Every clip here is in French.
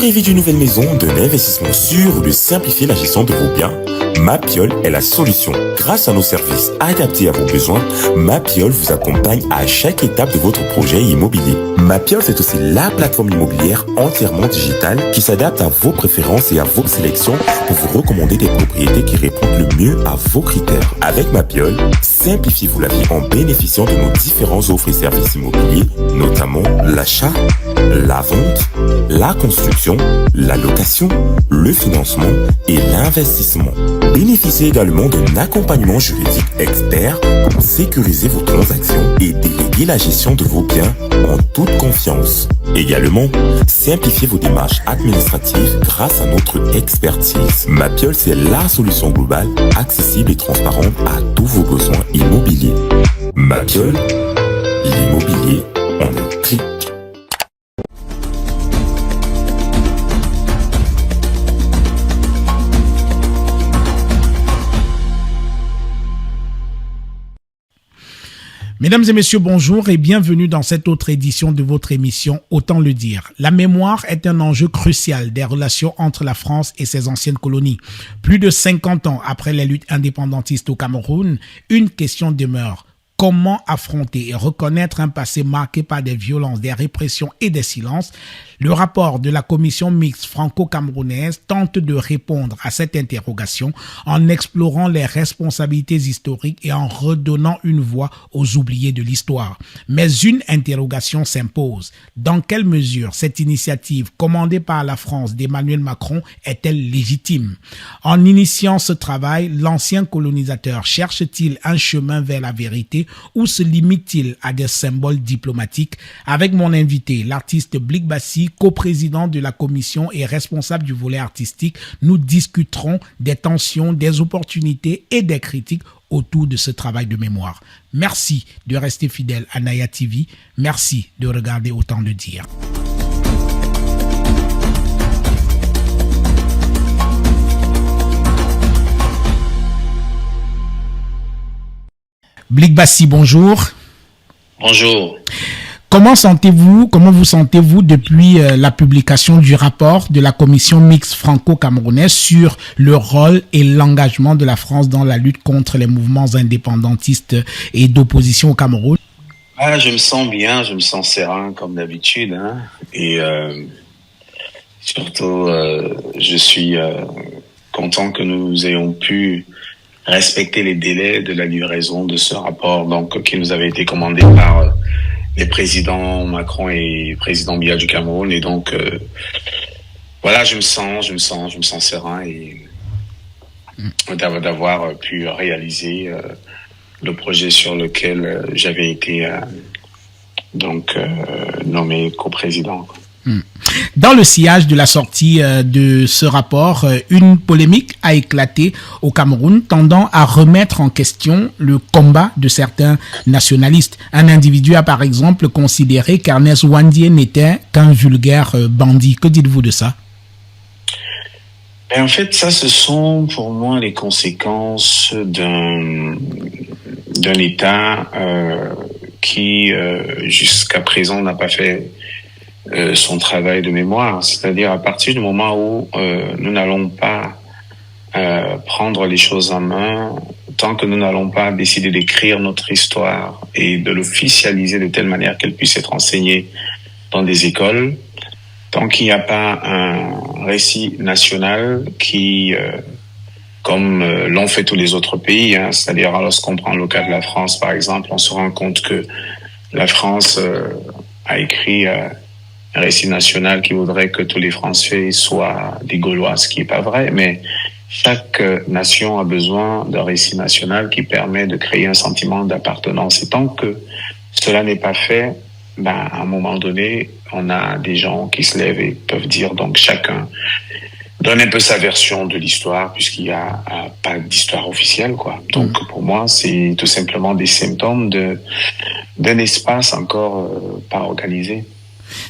rêvez d'une nouvelle maison, d'un investissement sûr ou de simplifier la gestion de vos biens? Mapiol est la solution. Grâce à nos services adaptés à vos besoins, Mapiol vous accompagne à chaque étape de votre projet immobilier. Mapiol, c'est aussi la plateforme immobilière entièrement digitale qui s'adapte à vos préférences et à vos sélections pour vous recommander des propriétés qui répondent le mieux à vos critères. Avec Mapiol, simplifiez-vous la vie en bénéficiant de nos différentes offres et services immobiliers, notamment l'achat, la vente, la construction, la location, le financement et l'investissement. Bénéficiez également d'un accompagnement juridique expert pour sécuriser vos transactions et déléguer la gestion de vos biens en toute confiance. Également, simplifiez vos démarches administratives grâce à notre expertise. Mapiol, c'est la solution globale, accessible et transparente à tous vos besoins immobiliers. Mapiol, l'immobilier en un clic. Mesdames et messieurs, bonjour et bienvenue dans cette autre édition de votre émission Autant le dire. La mémoire est un enjeu crucial des relations entre la France et ses anciennes colonies. Plus de 50 ans après les luttes indépendantistes au Cameroun, une question demeure. Comment affronter et reconnaître un passé marqué par des violences, des répressions et des silences? Le rapport de la commission mixte franco-camerounaise tente de répondre à cette interrogation en explorant les responsabilités historiques et en redonnant une voix aux oubliés de l'histoire. Mais une interrogation s'impose. Dans quelle mesure cette initiative commandée par la France d'Emmanuel Macron est-elle légitime? En initiant ce travail, l'ancien colonisateur cherche-t-il un chemin vers la vérité ou se limite-t-il à des symboles diplomatiques? Avec mon invité, l'artiste Blik Bassi, coprésident de la commission et responsable du volet artistique, nous discuterons des tensions, des opportunités et des critiques autour de ce travail de mémoire. Merci de rester fidèle à Naya TV. Merci de regarder Autant le dire. Blik Bassi, bonjour. Bonjour. Comment vous sentez-vous depuis la publication du rapport de la commission mixte franco-camerounaise sur le rôle et l'engagement de la France dans la lutte contre les mouvements indépendantistes et d'opposition au Cameroun? Je me sens bien, je me sens serein comme d'habitude, et surtout je suis content que nous ayons pu respecter les délais de la livraison de ce rapport, donc qui nous avait été commandé par les présidents Macron et président Biya du Cameroun. Et donc voilà, je me sens serein et d'avoir pu réaliser le projet sur lequel j'avais été nommé coprésident. Dans le sillage de la sortie de ce rapport, une polémique a éclaté au Cameroun tendant à remettre en question le combat de certains nationalistes. Un individu a par exemple considéré qu'Ernest Ouandié n'était qu'un vulgaire bandit. Que dites-vous de ça? En fait, ça, ce sont pour moi les conséquences d'un État qui, jusqu'à présent, n'a pas fait son travail de mémoire. C'est-à-dire à partir du moment où nous n'allons pas prendre les choses en main, tant que nous n'allons pas décider d'écrire notre histoire et de l'officialiser de telle manière qu'elle puisse être enseignée dans des écoles, tant qu'il n'y a pas un récit national qui, comme l'ont fait tous les autres pays, c'est-à-dire lorsqu'on prend le cas de la France par exemple, on se rend compte que la France a écrit un récit national qui voudrait que tous les Français soient des Gaulois, ce qui n'est pas vrai, mais chaque nation a besoin d'un récit national qui permet de créer un sentiment d'appartenance. Et tant que cela n'est pas fait, à un moment donné, on a des gens qui se lèvent et peuvent dire, donc chacun donne un peu sa version de l'histoire, puisqu'il n'y a pas d'histoire officielle, quoi. Donc pour moi, c'est tout simplement des symptômes d'un espace encore pas organisé.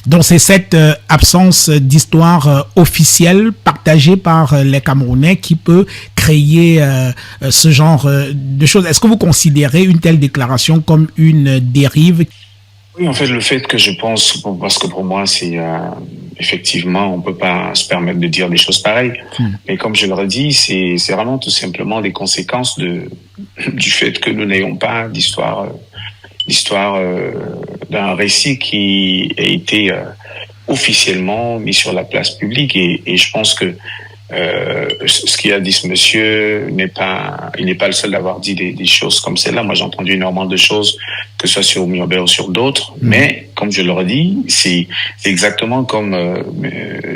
Donc c'est cette absence d'histoire officielle partagée par les Camerounais qui peut créer ce genre de choses. Est-ce que vous considérez une telle déclaration comme une dérive? Oui, en fait, le fait que je pense, parce que pour moi, c'est effectivement, on peut pas se permettre de dire des choses pareilles. Mais comme je le redis, c'est vraiment tout simplement des conséquences du fait que nous n'ayons pas l'histoire d'un récit qui a été officiellement mis sur la place publique. Et je pense que ce qu'il a dit ce monsieur il n'est pas le seul à avoir dit des choses comme celle-là. Moi, j'ai entendu énormément de choses, que ce soit sur Miobe ou sur d'autres. Mais, comme je le redis, c'est exactement comme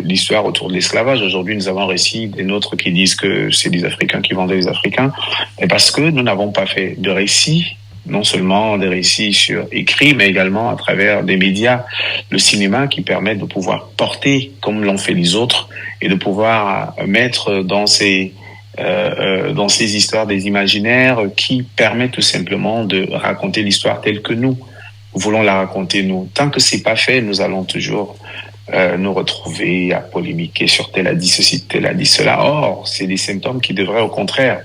l'histoire autour de l'esclavage. Aujourd'hui, nous avons un récit des nôtres qui disent que c'est des Africains qui vendaient les Africains. Et parce que nous n'avons pas fait de récit, non seulement des récits sur écrit, mais également à travers des médias, le cinéma qui permet de pouvoir porter, comme l'ont fait les autres, et de pouvoir mettre dans ces histoires des imaginaires qui permettent tout simplement de raconter l'histoire telle que nous voulons la raconter, nous. Tant que c'est pas fait, nous allons toujours nous retrouver à polémiquer sur tel a dit ceci, tel a dit cela. Or, c'est des symptômes qui devraient au contraire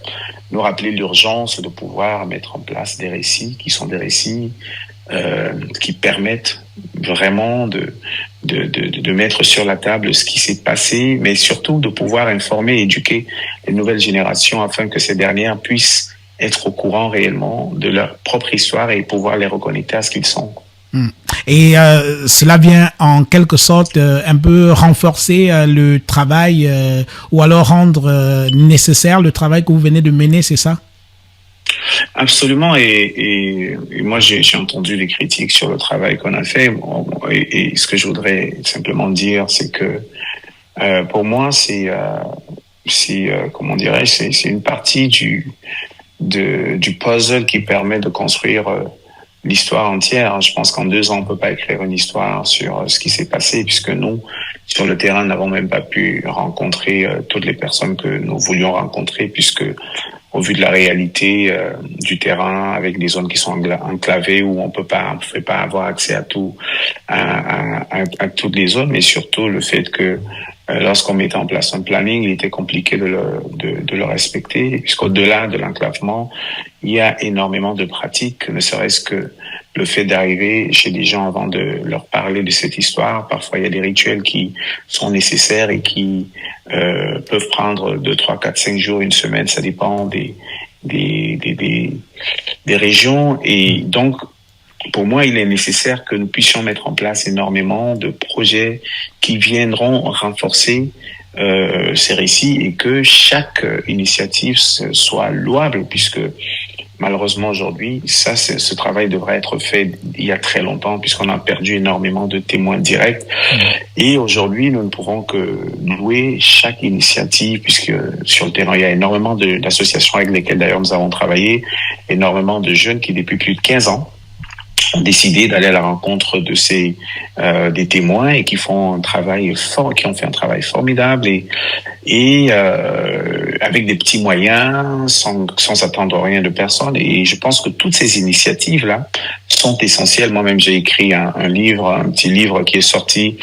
nous rappeler l'urgence de pouvoir mettre en place des récits qui sont des récits qui permettent vraiment de mettre sur la table ce qui s'est passé, mais surtout de pouvoir informer et éduquer les nouvelles générations afin que ces dernières puissent être au courant réellement de leur propre histoire et pouvoir les reconnecter à ce qu'ils sont. Et cela vient en quelque sorte un peu renforcer le travail ou alors rendre nécessaire le travail que vous venez de mener, c'est ça? Absolument, et moi j'ai entendu les critiques sur le travail qu'on a fait, et ce que je voudrais simplement dire, c'est que pour moi c'est comment dirais-je, c'est une partie du puzzle qui permet de construire l'histoire entière. Je pense qu'en 2 ans, on peut pas écrire une histoire sur ce qui s'est passé, puisque nous, sur le terrain, n'avons même pas pu rencontrer toutes les personnes que nous voulions rencontrer, puisque au vu de la réalité du terrain, avec des zones qui sont enclavées, où on pouvait pas avoir accès à tout, à toutes les zones, mais surtout le fait que lorsqu'on mettait en place un planning, il était compliqué de le respecter, puisqu'au-delà de l'enclavement, il y a énormément de pratiques, ne serait-ce que le fait d'arriver chez des gens avant de leur parler de cette histoire. Parfois, il y a des rituels qui sont nécessaires et qui peuvent prendre 2, 3, 4, 5 jours, une semaine, ça dépend des régions. Et donc, pour moi, il est nécessaire que nous puissions mettre en place énormément de projets qui viendront renforcer ces récits et que chaque initiative soit louable, puisque malheureusement aujourd'hui, ce travail devrait être fait il y a très longtemps, puisqu'on a perdu énormément de témoins directs. Et aujourd'hui, nous ne pouvons que louer chaque initiative, puisque sur le terrain, il y a énormément d'associations avec lesquelles d'ailleurs nous avons travaillé, énormément de jeunes qui depuis plus de 15 ans ont décidé d'aller à la rencontre de des témoins et qui font un travail qui ont fait un travail formidable et avec des petits moyens, sans attendre rien de personne. Et je pense que toutes ces initiatives là sont essentielles. Moi-même, j'ai écrit un petit livre qui est sorti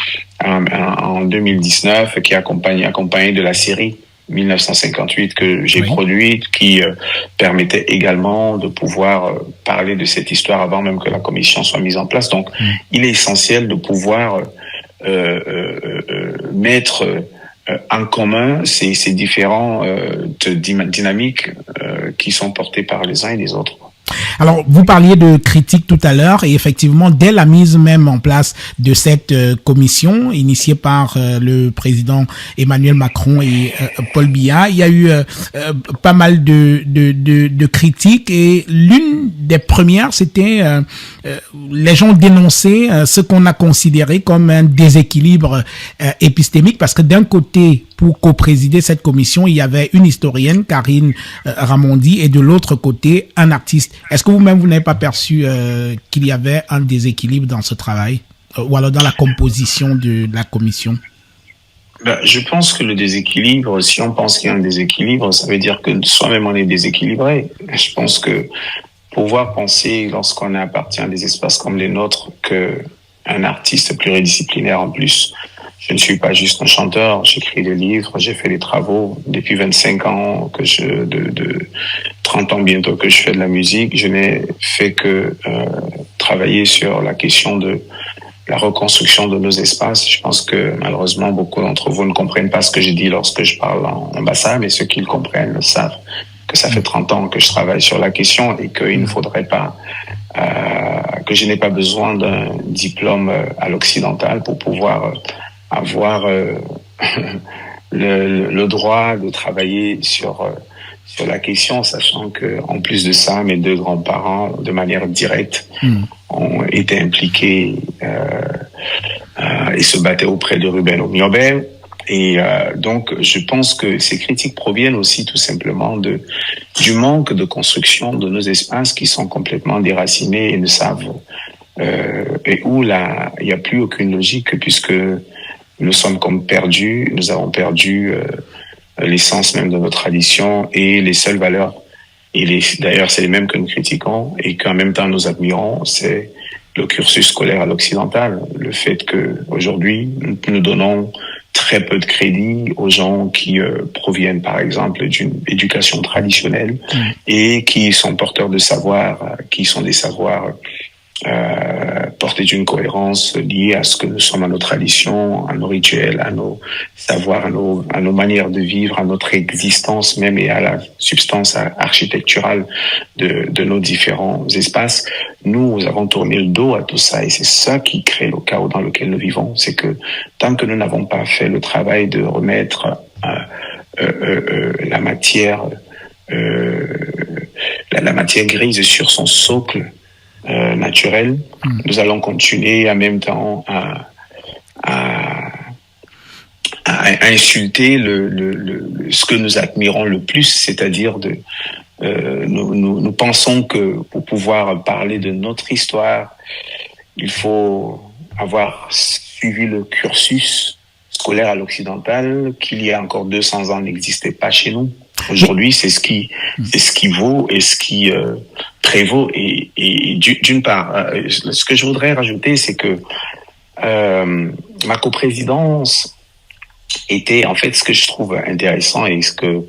en 2019, qui est accompagné de la série 1958 que j'ai produite, qui permettait également de pouvoir parler de cette histoire avant même que la commission soit mise en place. Donc, il est essentiel de pouvoir mettre en commun ces différentes dynamiques qui sont portées par les uns et les autres. Alors, vous parliez de critique tout à l'heure et effectivement, dès la mise même en place de cette commission initiée par le président Emmanuel Macron et Paul Biya, il y a eu pas mal de critiques et l'une des premières, c'était les gens dénonçaient ce qu'on a considéré comme un déséquilibre épistémique parce que d'un côté, pour co-présider cette commission, il y avait une historienne, Karine Ramondi, et de l'autre côté, un artiste. Est-ce que vous-même, vous n'avez pas perçu qu'il y avait un déséquilibre dans ce travail ou alors dans la composition de la commission? Je pense que le déséquilibre, si on pense qu'il y a un déséquilibre, ça veut dire que soi-même on est déséquilibré. Je pense que pouvoir penser, lorsqu'on appartient à des espaces comme les nôtres, qu'un artiste pluridisciplinaire en plus, je ne suis pas juste un chanteur, j'écris des livres, j'ai fait des travaux depuis 25 ans, 30 ans bientôt que je fais de la musique, je n'ai fait que travailler sur la question de la reconstruction de nos espaces. Je pense que malheureusement, beaucoup d'entre vous ne comprennent pas ce que j'ai dit lorsque je parle en Bassa, mais ceux qui le comprennent le savent que ça fait 30 ans que je travaille sur la question et qu'il ne faudrait pas, que je n'ai pas besoin d'un diplôme à l'occidental pour pouvoir avoir le droit de travailler sur la question, sachant que en plus de ça, mes deux grands-parents, de manière directe, ont été impliqués et se battaient auprès de Ruben Omiobé. Et donc, je pense que ces critiques proviennent aussi tout simplement du manque de construction de nos espaces qui sont complètement déracinés et ne savent et où il n'y a plus aucune logique puisque nous sommes comme perdus, nous avons perdu l'essence même de nos traditions et les seules valeurs. Et d'ailleurs, c'est les mêmes que nous critiquons et qu'en même temps nous admirons, c'est le cursus scolaire à l'occidental. Le fait qu'aujourd'hui, nous donnons très peu de crédit aux gens qui proviennent, par exemple, d'une éducation traditionnelle et qui sont porteurs de savoirs, qui sont des savoirs portés d'une cohérence liée à ce que nous sommes, à nos traditions, à nos rituels, à nos savoirs, à nos manières de vivre, à notre existence même et à la substance architecturale de nos différents espaces. Nous avons tourné le dos à tout ça et c'est ça qui crée le chaos dans lequel nous vivons. C'est que tant que nous n'avons pas fait le travail de remettre la matière grise sur son socle naturel, nous allons continuer en même temps à insulter ce que nous admirons le plus, c'est-à-dire nous pensons que pour pouvoir parler de notre histoire, il faut avoir suivi le cursus scolaire à l'occidental qu'il y a encore 200 ans n'existait pas chez nous. Aujourd'hui, c'est ce qui vaut et ce qui prévaut. Et d'une part, ce que je voudrais rajouter, c'est que ma coprésidence était en fait ce que je trouve intéressant et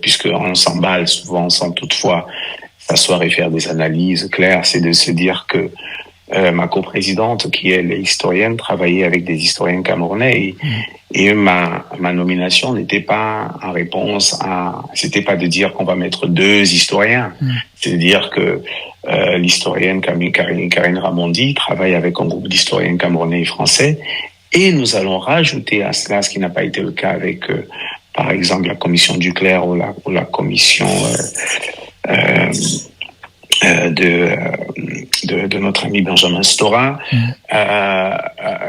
puisqu'on s'emballe souvent sans toutefois s'asseoir et faire des analyses claires, c'est de se dire que ma coprésidente, qui elle est historienne, travaillait avec des historiens camerounais et ma nomination n'était pas en réponse c'était pas de dire qu'on va mettre 2 historiens, c'est de dire que l'historienne Karine Ramondi travaille avec un groupe d'historiens camerounais et français et nous allons rajouter à cela, ce qui n'a pas été le cas avec par exemple la commission Duclerc ou la commission de notre ami Benjamin Stora.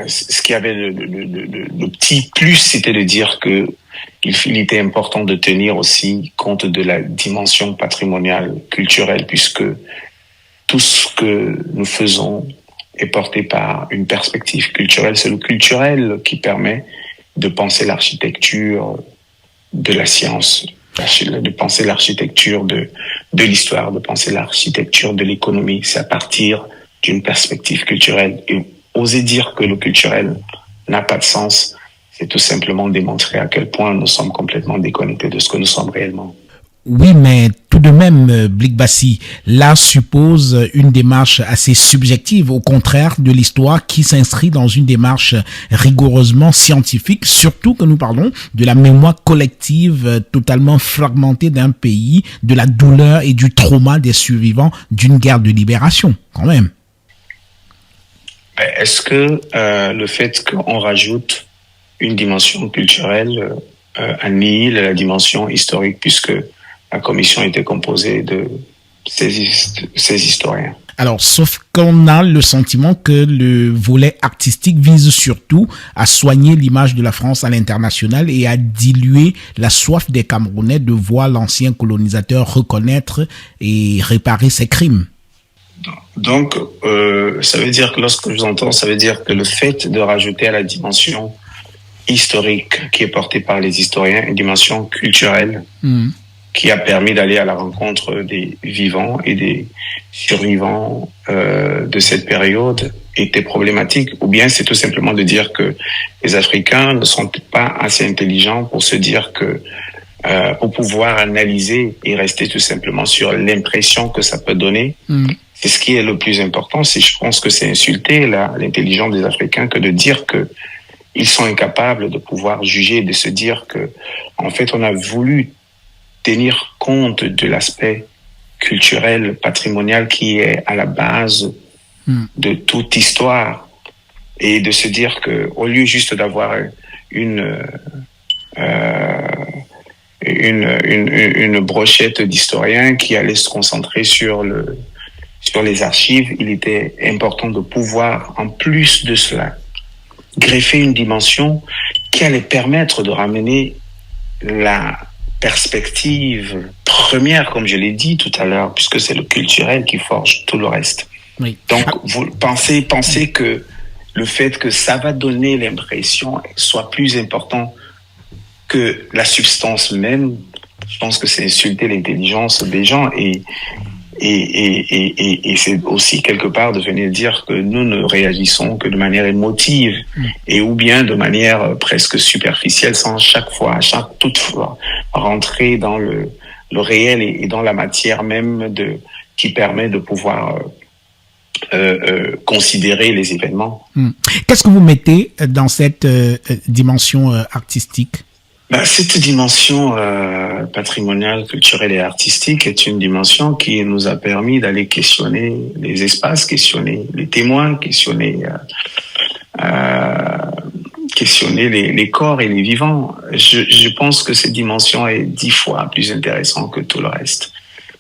Ce qui avait le petit plus, c'était de dire que il était important de tenir aussi compte de la dimension patrimoniale, culturelle, puisque tout ce que nous faisons est porté par une perspective culturelle. C'est le culturel qui permet de penser l'architecture de la science, de penser l'architecture de l'histoire, de penser l'architecture de l'économie. C'est à partir d'une perspective culturelle. Et oser dire que le culturel n'a pas de sens, c'est tout simplement démontrer à quel point nous sommes complètement déconnectés de ce que nous sommes réellement. Oui, mais tout de même, Blik Bassi, l'art suppose une démarche assez subjective, au contraire de l'histoire qui s'inscrit dans une démarche rigoureusement scientifique, surtout que nous parlons de la mémoire collective totalement fragmentée d'un pays, de la douleur et du trauma des survivants d'une guerre de libération, quand même. Est-ce que le fait qu'on rajoute une dimension culturelle annihile la dimension historique, puisque la commission était composée de ces historiens? Alors, sauf qu'on a le sentiment que le volet artistique vise surtout à soigner l'image de la France à l'international et à diluer la soif des Camerounais de voir l'ancien colonisateur reconnaître et réparer ses crimes. Donc, ça veut dire que lorsque je vous entends, ça veut dire que le fait de rajouter à la dimension historique qui est portée par les historiens une dimension culturelle qui a permis d'aller à la rencontre des vivants et des survivants de cette période était problématique, ou bien c'est tout simplement de dire que les Africains ne sont pas assez intelligents pour se dire que pour pouvoir analyser et rester tout simplement sur l'impression que ça peut donner, C'est ce qui est le plus important. Je pense que c'est insulter l'intelligence des Africains que de dire que ils sont incapables de pouvoir juger, de se dire que, en fait, on a voulu tenir compte de l'aspect culturel, patrimonial qui est à la base de toute histoire, et de se dire que, au lieu juste d'avoir une brochette d'historiens qui allait se concentrer sur les archives, il était important de pouvoir, en plus de cela, greffer une dimension qui allait permettre de ramener la perspective première, comme je l'ai dit tout à l'heure, puisque c'est le culturel qui forge tout le reste. Oui. Donc, vous pensez que le fait que ça va donner l'impression soit plus important que la substance même, je pense que c'est insulter l'intelligence des gens, et c'est aussi quelque part de venir dire que nous ne réagissons que de manière émotive, et ou bien de manière presque superficielle, sans toutefois rentrer dans le réel et dans la matière même qui permet de pouvoir considérer les événements. Qu'est-ce que vous mettez dans cette dimension artistique? Cette dimension patrimoniale, culturelle et artistique est une dimension qui nous a permis d'aller questionner les espaces, questionner les témoins, questionner les corps et les vivants. Je pense que cette dimension est 10 fois plus intéressante que tout le reste.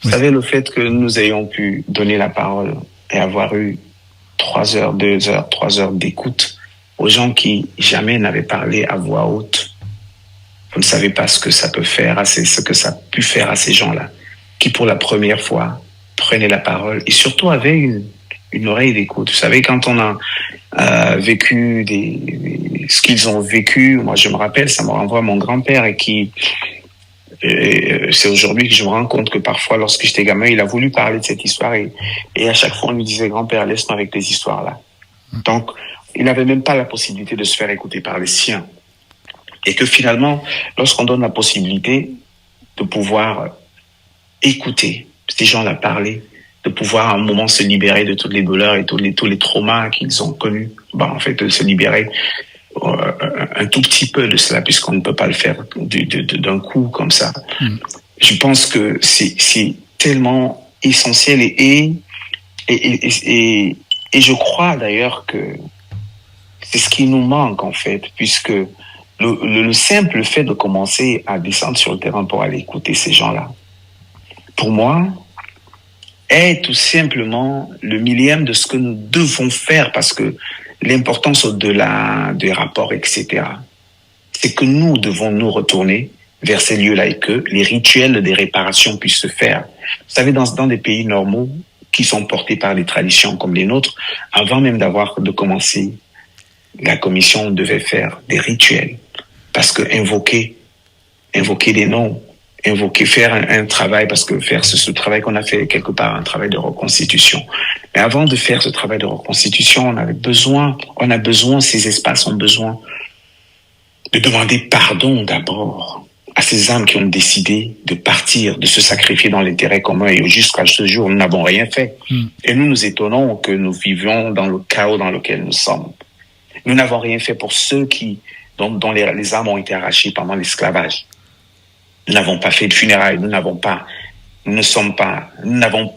Vous savez, le fait que nous ayons pu donner la parole et avoir eu 3 heures, 2 heures, 3 heures d'écoute aux gens qui jamais n'avaient parlé à voix haute. Vous ne savez pas ce que ça peut faire, ce que ça a pu faire à ces gens-là, qui pour la première fois prenaient la parole et surtout avaient une oreille d'écoute. Vous savez, quand on a vécu ce qu'ils ont vécu, moi je me rappelle, ça me renvoie à mon grand-père c'est aujourd'hui que je me rends compte que parfois, lorsque j'étais gamin, il a voulu parler de cette histoire et à chaque fois on lui disait, grand-père, laisse-moi avec tes histoires-là. Donc, il n'avait même pas la possibilité de se faire écouter par les siens. Et que finalement, lorsqu'on donne la possibilité de pouvoir écouter ces gens-là parler, de pouvoir à un moment se libérer de toutes les douleurs et tous les traumas qu'ils ont connus, en fait, de se libérer un tout petit peu de cela, puisqu'on ne peut pas le faire d'un coup comme ça. Je pense que c'est tellement essentiel et je crois d'ailleurs que c'est ce qui nous manque en fait, puisque le simple fait de commencer à descendre sur le terrain pour aller écouter ces gens-là, pour moi, est tout simplement le millième de ce que nous devons faire, parce que l'importance au-delà des rapports, etc., c'est que nous devons nous retourner vers ces lieux-là et que les rituels des réparations puissent se faire. Vous savez, dans des pays normaux qui sont portés par des traditions comme les nôtres, avant même de commencer, la commission devait faire des rituels. Parce que invoquer des noms, faire un travail, parce que faire ce travail qu'on a fait quelque part, un travail de reconstitution. Mais avant de faire ce travail de reconstitution, on a besoin, ces espaces ont besoin de demander pardon d'abord à ces âmes qui ont décidé de partir, de se sacrifier dans l'intérêt commun. Et jusqu'à ce jour, nous n'avons rien fait. Et nous nous étonnons que nous vivions dans le chaos dans lequel nous sommes. Nous n'avons rien fait pour ceux dont les âmes ont été arrachées pendant l'esclavage. Nous n'avons pas fait de funérailles, nous n'avons pas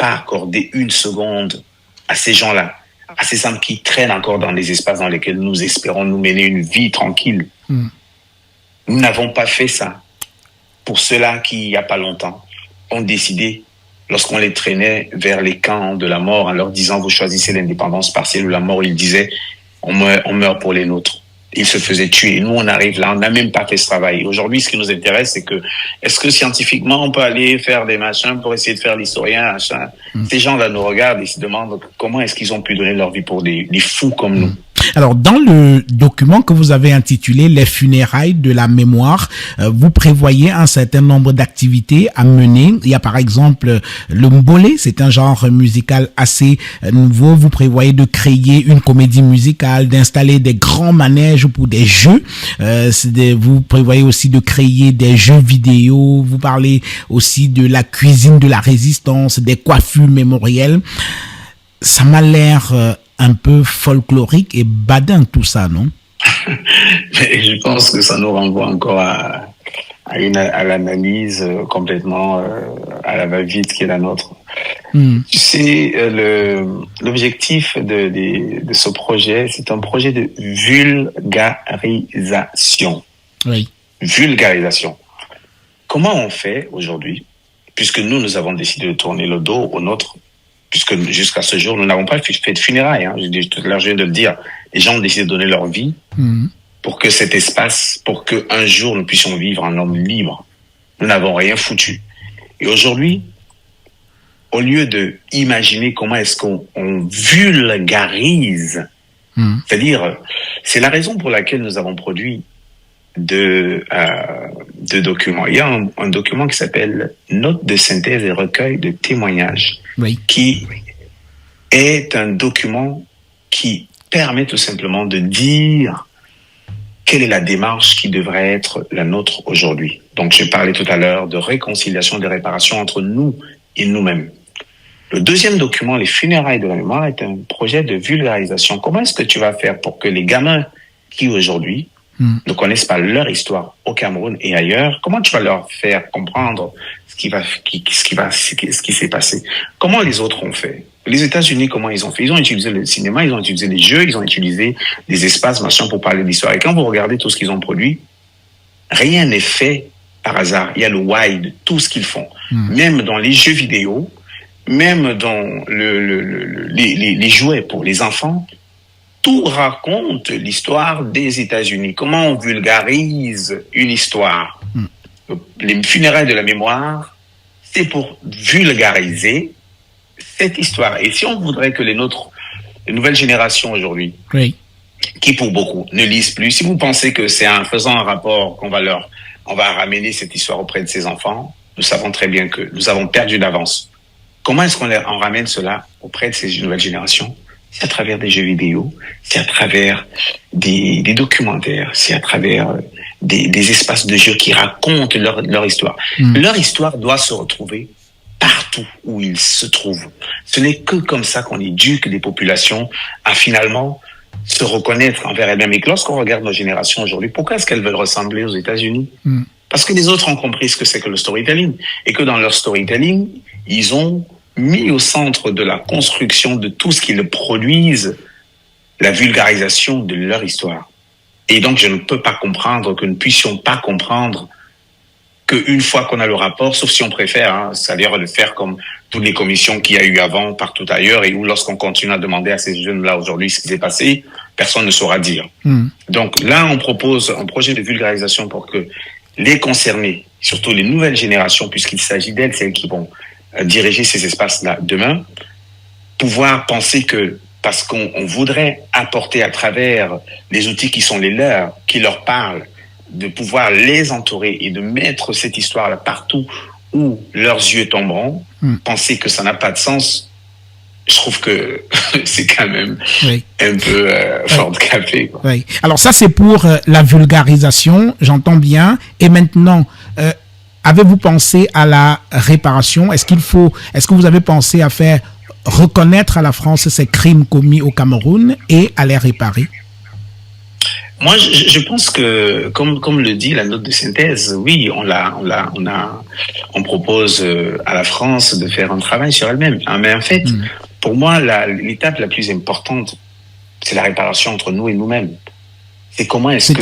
accordé une seconde à ces gens-là, à ces âmes qui traînent encore dans les espaces dans lesquels nous espérons nous mener une vie tranquille. Nous n'avons pas fait ça pour ceux-là qui, il n'y a pas longtemps, ont décidé, lorsqu'on les traînait vers les camps de la mort, en leur disant, vous choisissez l'indépendance partielle ou la mort, ils disaient, on meurt pour les nôtres. Ils se faisaient tuer. Nous, on arrive là, on n'a même pas fait ce travail. Aujourd'hui, ce qui nous intéresse, c'est que, est-ce que scientifiquement, on peut aller faire des machins pour essayer de faire l'historien, machin. Ces gens-là nous regardent et se demandent comment est-ce qu'ils ont pu donner leur vie pour des fous comme nous. Alors, dans le document que vous avez intitulé « Les funérailles de la mémoire », vous prévoyez un certain nombre d'activités à mener. Il y a par exemple le mbolé, c'est un genre musical assez nouveau. Vous prévoyez de créer une comédie musicale, d'installer des grands manèges pour des jeux. Vous prévoyez aussi de créer des jeux vidéo. Vous parlez aussi de la cuisine de la résistance, des coiffures mémorielles. ça m'a l'air un peu folklorique et badin tout ça, non? Mais je pense que ça nous renvoie encore à l'analyse complètement à la va-vite qui est la nôtre. Tu sais, l'objectif de ce projet, c'est un projet de vulgarisation. Oui. Vulgarisation. Comment on fait aujourd'hui, puisque nous avons décidé de tourner le dos au nôtre, puisque jusqu'à ce jour, nous n'avons pas fait de funérailles. Hein. Tout à l'heure, je viens de le dire. Les gens ont décidé de donner leur vie pour que cet espace, pour qu'un jour, nous puissions vivre en homme libre. Nous n'avons rien foutu. Et aujourd'hui, au lieu de imaginer comment est-ce qu'on vulgarise, c'est-à-dire, c'est la raison pour laquelle nous avons produit deux documents. Il y a un document qui s'appelle Note de synthèse et recueil de témoignages, qui est un document qui permet tout simplement de dire quelle est la démarche qui devrait être la nôtre aujourd'hui. Donc, je parlais tout à l'heure de réconciliation, de réparation entre nous et nous-mêmes. Le deuxième document, les funérailles de la mémoire, est un projet de vulgarisation. Comment est-ce que tu vas faire pour que les gamins qui aujourd'hui ne connaissent pas leur histoire au Cameroun et ailleurs, comment tu vas leur faire comprendre ce qui s'est passé? Comment les autres ont fait? Les États-Unis, comment ils ont fait? Ils ont utilisé le cinéma, ils ont utilisé les jeux, ils ont utilisé des espaces, machin, pour parler de l'histoire. Et quand vous regardez tout ce qu'ils ont produit, rien n'est fait par hasard. Il y a le why de tout ce qu'ils font. Même dans les jeux vidéo, même dans les jouets pour les enfants, tout raconte l'histoire des États-Unis. Comment on vulgarise une histoire? Les funérailles de la mémoire, c'est pour vulgariser cette histoire. Et si on voudrait que les nouvelles générations aujourd'hui, qui pour beaucoup ne lisent plus, si vous pensez que c'est en faisant un rapport qu'on va ramener cette histoire auprès de ces enfants, nous savons très bien que nous avons perdu d'avance. Comment est-ce qu'on ramène cela auprès de ces nouvelles générations? C'est à travers des jeux vidéo, c'est à travers des documentaires, c'est à travers des espaces de jeu qui racontent leur histoire. Leur histoire doit se retrouver partout où ils se trouvent. Ce n'est que comme ça qu'on éduque les populations à finalement se reconnaître envers elles-mêmes. Et lorsqu'on regarde nos générations aujourd'hui, pourquoi est-ce qu'elles veulent ressembler aux États-Unis? Parce que les autres ont compris ce que c'est que le storytelling. Et que dans leur storytelling, ils ont mis au centre de la construction de tout ce qu'ils produisent la vulgarisation de leur histoire. Et donc, je ne peux pas comprendre que nous ne puissions pas comprendre qu'une fois qu'on a le rapport, sauf si on préfère, c'est-à-dire le faire comme toutes les commissions qu'il y a eu avant, partout ailleurs, et où lorsqu'on continue à demander à ces jeunes-là aujourd'hui ce qui s'est passé, personne ne saura dire. Donc là, on propose un projet de vulgarisation pour que les concernés, surtout les nouvelles générations, puisqu'il s'agit d'elles, celles qui vont diriger ces espaces-là demain, pouvoir penser que parce qu'on voudrait apporter à travers les outils qui sont les leurs, qui leur parlent, de pouvoir les entourer et de mettre cette histoire-là partout où leurs yeux tomberont, penser que ça n'a pas de sens, je trouve que c'est quand même un peu fort de café. Oui. Alors ça, c'est pour la vulgarisation, j'entends bien. Et maintenant, avez-vous pensé à la réparation? Est-ce que vous avez pensé à faire reconnaître à la France ces crimes commis au Cameroun et à les réparer? Moi, je pense que, comme le dit la note de synthèse, oui, on propose à la France de faire un travail sur elle-même. Mais en fait, pour moi, l'étape la plus importante, c'est la réparation entre nous et nous-mêmes. C'est comment est-ce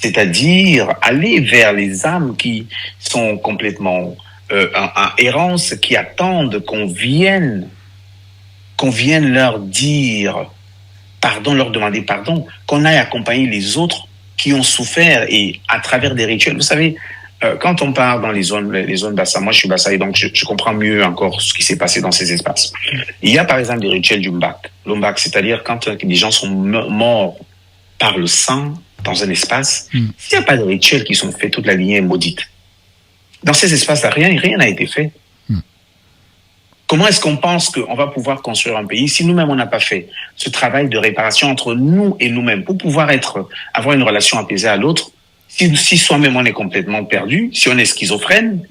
C'est-à-dire aller vers les âmes qui sont complètement en errance, qui attendent qu'on vienne leur dire pardon, leur demander pardon, qu'on aille accompagner les autres qui ont souffert et à travers des rituels. Vous savez, quand on part dans les zones Bassa, moi je suis Bassa et donc je comprends mieux encore ce qui s'est passé dans ces espaces. Il y a par exemple des rituels du Lombak, c'est-à-dire quand des gens sont morts par le sang dans un espace, s'il n'y a pas de rituels qui sont faits, toute la lignée est maudite. Dans ces espaces-là, rien n'a été fait. Comment est-ce qu'on pense qu'on va pouvoir construire un pays si nous-mêmes on n'a pas fait ce travail de réparation entre nous et nous-mêmes pour pouvoir avoir une relation apaisée à l'autre? Si soi-même on est complètement perdu, si on est schizophrène,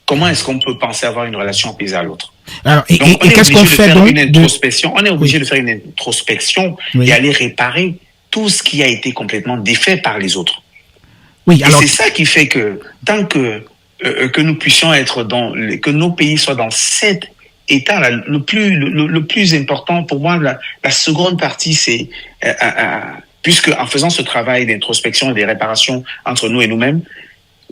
comment est-ce qu'on peut penser avoir une relation apaisée à l'autre? Alors, Donc, et qu'est-ce qu'on fait donc une introspection. On est obligé de faire une introspection et aller réparer tout ce qui a été complètement défait par les autres. Oui, alors et c'est ça qui fait que tant que nous puissions être que nos pays soient dans cet état là, le plus important pour moi, la seconde partie, c'est puisque en faisant ce travail d'introspection et de réparation entre nous et nous-mêmes,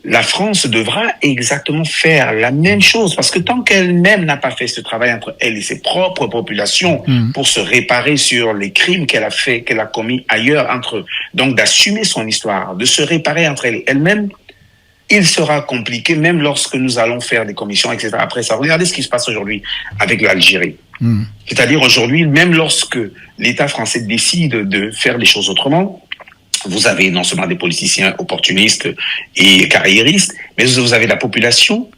la France devra exactement faire la même chose, parce que tant qu'elle-même n'a pas fait ce travail entre elle et ses propres populations pour se réparer sur les crimes qu'elle a commis ailleurs entre eux, donc d'assumer son histoire, de se réparer entre elle-même, il sera compliqué, même lorsque nous allons faire des commissions, etc. Après ça, regardez ce qui se passe aujourd'hui avec l'Algérie. C'est-à-dire aujourd'hui, même lorsque l'État français décide de faire les choses autrement, vous avez non seulement des politiciens opportunistes et carriéristes, mais vous avez la population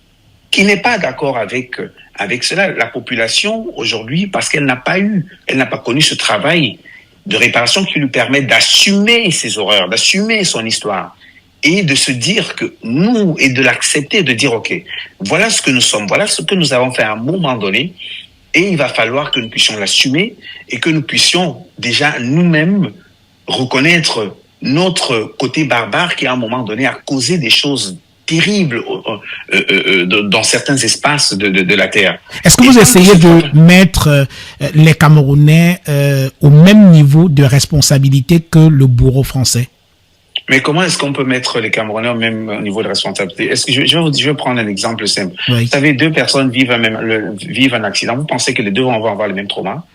qui n'est pas d'accord avec cela. La population aujourd'hui, parce qu'elle n'a pas connu ce travail de réparation qui lui permet d'assumer ses horreurs, d'assumer son histoire et de se dire que nous, et de l'accepter, de dire ok, voilà ce que nous sommes, voilà ce que nous avons fait à un moment donné, et il va falloir que nous puissions l'assumer et que nous puissions déjà nous-mêmes reconnaître notre côté barbare qui, à un moment donné, a causé des choses terribles dans certains espaces de la Terre. Est-ce que vous essayez de mettre les Camerounais au même niveau de responsabilité que le bourreau français? Mais comment est-ce qu'on peut mettre les Camerounais au même niveau de responsabilité? Est-ce que je vais prendre un exemple simple. Oui. Vous savez, deux personnes vivent un accident. Vous pensez que les deux vont avoir le même trauma?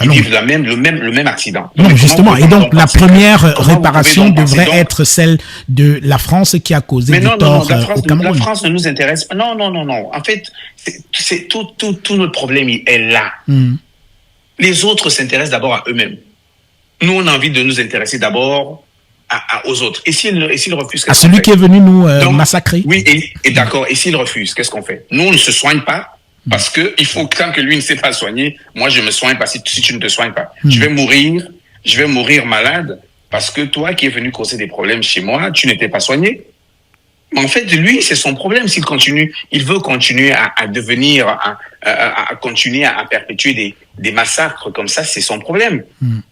Ils vivent le même accident. Non, justement. Et donc, la première réparation devrait être celle de la France qui a causé du tort au Cameroun. La France ne nous intéresse pas. Non. En fait, c'est tout notre problème est là. Les autres s'intéressent d'abord à eux-mêmes. Nous, on a envie de nous intéresser d'abord aux autres. Et s'ils refusent, à celui qui est venu nous massacrer. Oui, et d'accord. Et s'ils refusent, qu'est-ce qu'on fait? Nous, on ne se soigne pas. Parce que il faut, tant que lui ne s'est pas soigné, moi je me soigne pas si tu ne te soignes pas. Je vais mourir malade parce que toi qui es venu causer des problèmes chez moi, tu n'étais pas soigné. Mais en fait, lui, c'est son problème. Il veut continuer à devenir, à continuer à perpétuer des massacres comme ça, c'est son problème.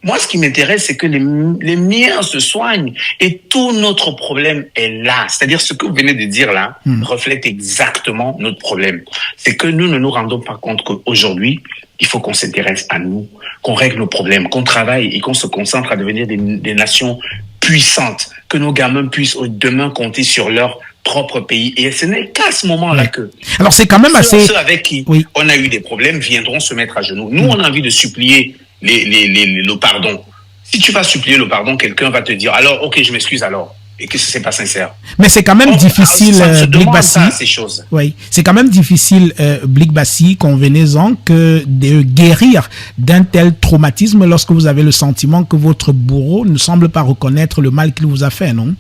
Moi, ce qui m'intéresse, c'est que les miens se soignent et tout notre problème est là. C'est-à-dire, ce que vous venez de dire là reflète exactement notre problème. C'est que nous ne nous rendons pas compte qu'aujourd'hui, il faut qu'on s'intéresse à nous, qu'on règle nos problèmes, qu'on travaille et qu'on se concentre à devenir des nations puissantes, que nos gamins puissent demain compter sur leur propre pays. Et ce n'est qu'à ce moment-là que... Alors c'est quand même assez... Ceux avec qui on a eu des problèmes viendront se mettre à genoux. Nous, on a envie de supplier le pardon. Si tu vas supplier le pardon, quelqu'un va te dire, alors, ok, je m'excuse alors. Et que ce n'est pas sincère. Mais c'est quand même difficile, Blick Bassi. Ces choses. Oui, c'est quand même difficile, Blick Bassi, convenez-en, que de guérir d'un tel traumatisme lorsque vous avez le sentiment que votre bourreau ne semble pas reconnaître le mal qu'il vous a fait, non?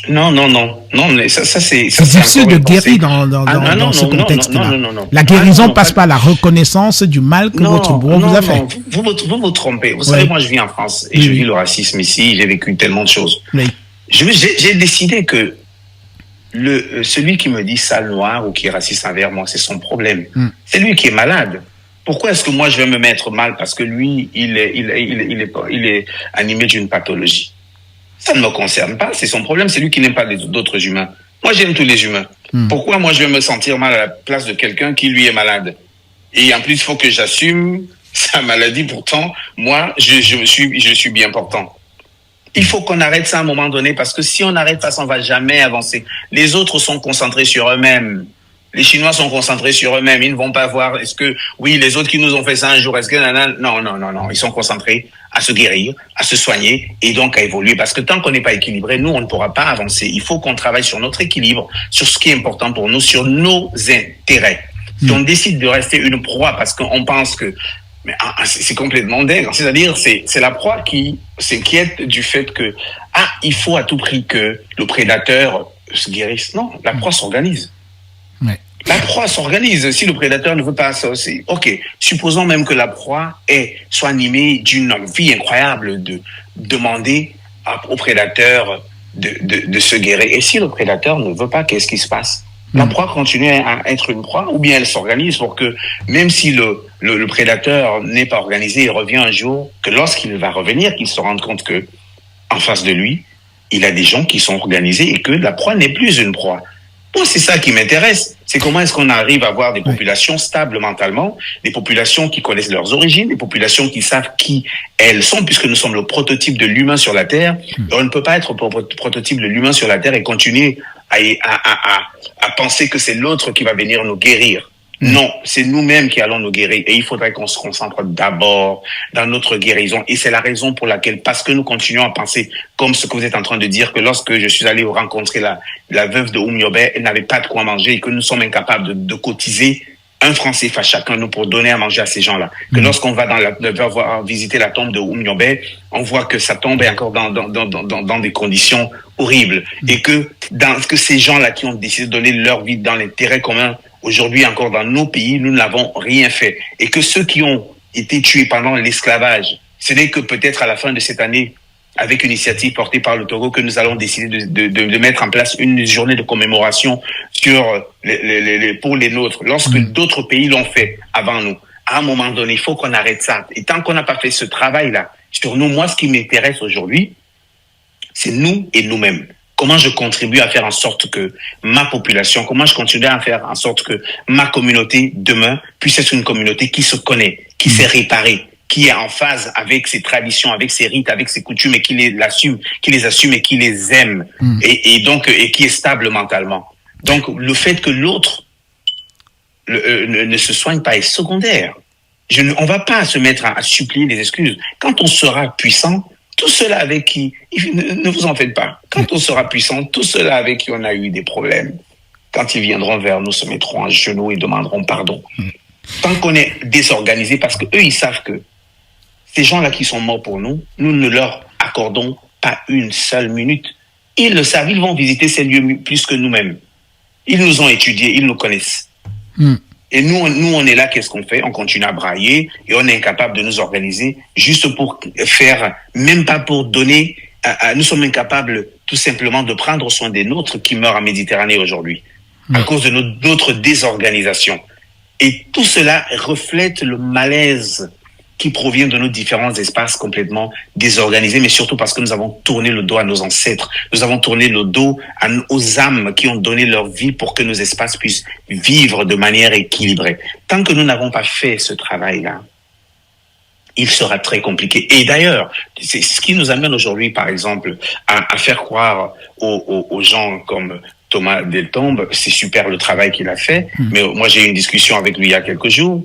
Non, mais ça c'est difficile de guérir dans ce contexte-là. Non. La guérison passe par la reconnaissance du mal que votre bourreau vous a fait. Non, vous vous trompez. Vous savez, moi je vis en France et je vis le racisme ici, j'ai vécu tellement de choses. Oui. J'ai décidé que celui qui me dit sale noir ou qui est raciste envers moi, c'est son problème. C'est lui qui est malade. Pourquoi est-ce que moi je vais me mettre mal parce que lui, il est animé d'une pathologie? Ça ne me concerne pas, c'est son problème, c'est lui qui n'aime pas d'autres humains. Moi, j'aime tous les humains. Pourquoi moi, je vais me sentir mal à la place de quelqu'un qui, lui, est malade? Et en plus, il faut que j'assume sa maladie. Pourtant, moi, je suis bien portant. Il faut qu'on arrête ça à un moment donné, parce que si on arrête ça, on ne va jamais avancer. Les autres sont concentrés sur eux-mêmes. Les Chinois sont concentrés sur eux-mêmes. Ils ne vont pas voir, les autres qui nous ont fait ça un jour, non. Ils sont concentrés à se guérir, à se soigner et donc à évoluer. Parce que tant qu'on n'est pas équilibré, nous, on ne pourra pas avancer. Il faut qu'on travaille sur notre équilibre, sur ce qui est important pour nous, sur nos intérêts. Si on décide de rester une proie parce qu'on pense que c'est complètement dingue. C'est-à-dire, c'est la proie qui s'inquiète du fait que, il faut à tout prix que le prédateur se guérisse. Non, la proie s'organise. Ouais. La proie s'organise. Si le prédateur ne veut pas ça aussi, ok. Supposons même que la proie soit animée d'une envie incroyable de demander au prédateur de se guérir. Et si le prédateur ne veut pas, qu'est-ce qui se passe? La proie continue à être une proie, ou bien elle s'organise pour que, même si le prédateur n'est pas organisé, il revient un jour, que lorsqu'il va revenir, qu'il se rende compte que, en face de lui, il a des gens qui sont organisés et que la proie n'est plus une proie. Moi, c'est ça qui m'intéresse. C'est comment est-ce qu'on arrive à avoir des populations stables mentalement, des populations qui connaissent leurs origines, des populations qui savent qui elles sont, puisque nous sommes le prototype de l'humain sur la Terre. Et on ne peut pas être le prototype de l'humain sur la Terre et continuer à penser que c'est l'autre qui va venir nous guérir. Non, c'est nous-mêmes qui allons nous guérir. Et il faudrait qu'on se concentre d'abord dans notre guérison. Et c'est la raison pour laquelle, parce que nous continuons à penser comme ce que vous êtes en train de dire, que lorsque je suis allé rencontrer la veuve de Oumiobe, elle n'avait pas de quoi manger et que nous sommes incapables de cotiser 1 franc CFA chacun, nous, pour donner à manger à ces gens-là. Que lorsqu'on va visiter la tombe de Oumiobe, on voit que sa tombe est encore dans des conditions horribles. Et que ces gens-là qui ont décidé de donner leur vie dans l'intérêt commun, aujourd'hui encore dans nos pays, nous n'avons rien fait. Et que ceux qui ont été tués pendant l'esclavage, ce n'est que peut-être à la fin de cette année, avec une initiative portée par le Togo, que nous allons décider de mettre en place une journée de commémoration pour les nôtres. Lorsque d'autres pays l'ont fait avant nous, à un moment donné, il faut qu'on arrête ça. Et tant qu'on n'a pas fait ce travail-là sur nous, moi, ce qui m'intéresse aujourd'hui, c'est nous et nous-mêmes. Comment je contribue à faire en sorte que ma population, comment je continue à faire en sorte que ma communauté, demain, puisse être une communauté qui se connaît, qui s'est réparée, qui est en phase avec ses traditions, avec ses rites, avec ses coutumes, et qui les assume et qui les aime, et qui est stable mentalement. Donc, le fait que l'autre ne se soigne pas est secondaire. On va pas se mettre à supplier des excuses. Quand on sera puissant, tous ceux-là avec qui, ne vous en faites pas, quand on sera puissant, tous ceux-là avec qui on a eu des problèmes, quand ils viendront vers nous, se mettront à genoux et demanderont pardon. Tant qu'on est désorganisé, parce que eux, ils savent que ces gens-là qui sont morts pour nous, nous ne leur accordons pas une seule minute. Ils le savent, ils vont visiter ces lieux plus que nous-mêmes. Ils nous ont étudiés, ils nous connaissent. Et nous, on est là, qu'est-ce qu'on fait? On continue à brailler et on est incapable de nous organiser juste pour faire, même pas pour donner, nous sommes incapables tout simplement de prendre soin des nôtres qui meurent en Méditerranée aujourd'hui, à cause de notre désorganisation. Et tout cela reflète le malaise qui provient de nos différents espaces complètement désorganisés, mais surtout parce que nous avons tourné le dos à nos ancêtres. Nous avons tourné le dos aux âmes qui ont donné leur vie pour que nos espaces puissent vivre de manière équilibrée. Tant que nous n'avons pas fait ce travail-là, il sera très compliqué. Et d'ailleurs, c'est ce qui nous amène aujourd'hui, par exemple, à faire croire aux gens comme Thomas Deltombe, c'est super le travail qu'il a fait, mais moi j'ai eu une discussion avec lui il y a quelques jours.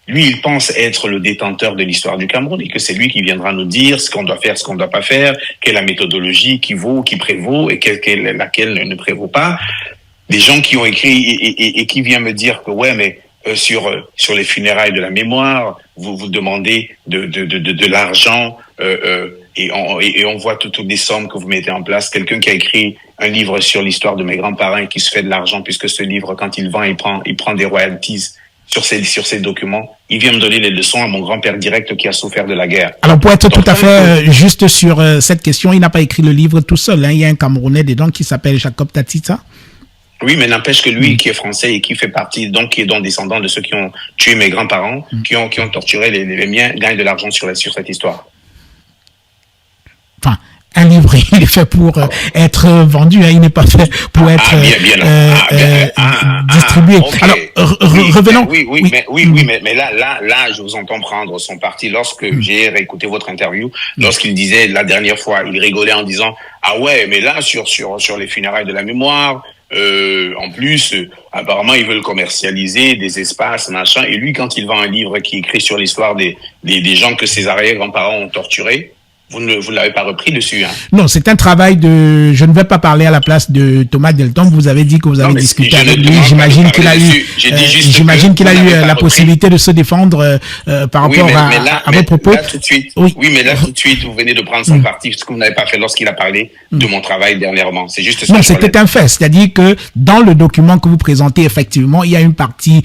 Lui, il pense être le détenteur de l'histoire du Cameroun et que c'est lui qui viendra nous dire ce qu'on doit faire, ce qu'on ne doit pas faire, quelle est la méthodologie qui vaut, qui prévaut et laquelle ne prévaut pas. Des gens qui ont écrit et qui viennent me dire que ouais, mais sur les funérailles de la mémoire, vous demandez de l'argent et on voit toutes les sommes que vous mettez en place. Quelqu'un qui a écrit un livre sur l'histoire de mes grands-parents et qui se fait de l'argent puisque ce livre, quand il vend, il prend des royalties sur ces documents. Il vient me donner les leçons à mon grand-père direct qui a souffert de la guerre. Alors, pour être tout à fait juste sur cette question, il n'a pas écrit le livre tout seul. Il y a un Camerounais dedans qui s'appelle Jacob Tatita. Oui, mais n'empêche que lui, qui est français et qui fait partie, donc qui est donc descendant de ceux qui ont tué mes grands-parents, qui ont torturé les miens, gagne de l'argent sur cette histoire. Enfin, un livre, il est fait pour être vendu, il n'est pas fait pour être distribué. Okay. Alors, revenons. Mais là, je vous entends prendre son parti. Lorsque j'ai réécouté votre interview, lorsqu'il disait la dernière fois, il rigolait en disant ah ouais, mais là sur les funérailles de la mémoire. En plus, apparemment, ils veulent commercialiser des espaces, machin. Et lui, quand il vend un livre qui écrit sur l'histoire des gens que ses arrière-grands-parents ont torturés, vous ne l'avez pas repris dessus, hein? Non, c'est un travail je ne vais pas parler à la place de Thomas Deltombe. Vous avez dit que vous avez discuté avec lui. J'imagine qu'il a eu la possibilité de se défendre par rapport à vos propos. Là, tout de suite. Oui, mais là, tout de suite, vous venez de prendre son parti, ce que vous n'avez pas fait lorsqu'il a parlé de mon travail dernièrement. C'est juste ça. Non, c'était un fait. C'est-à-dire que dans le document que vous présentez, effectivement, il y a une partie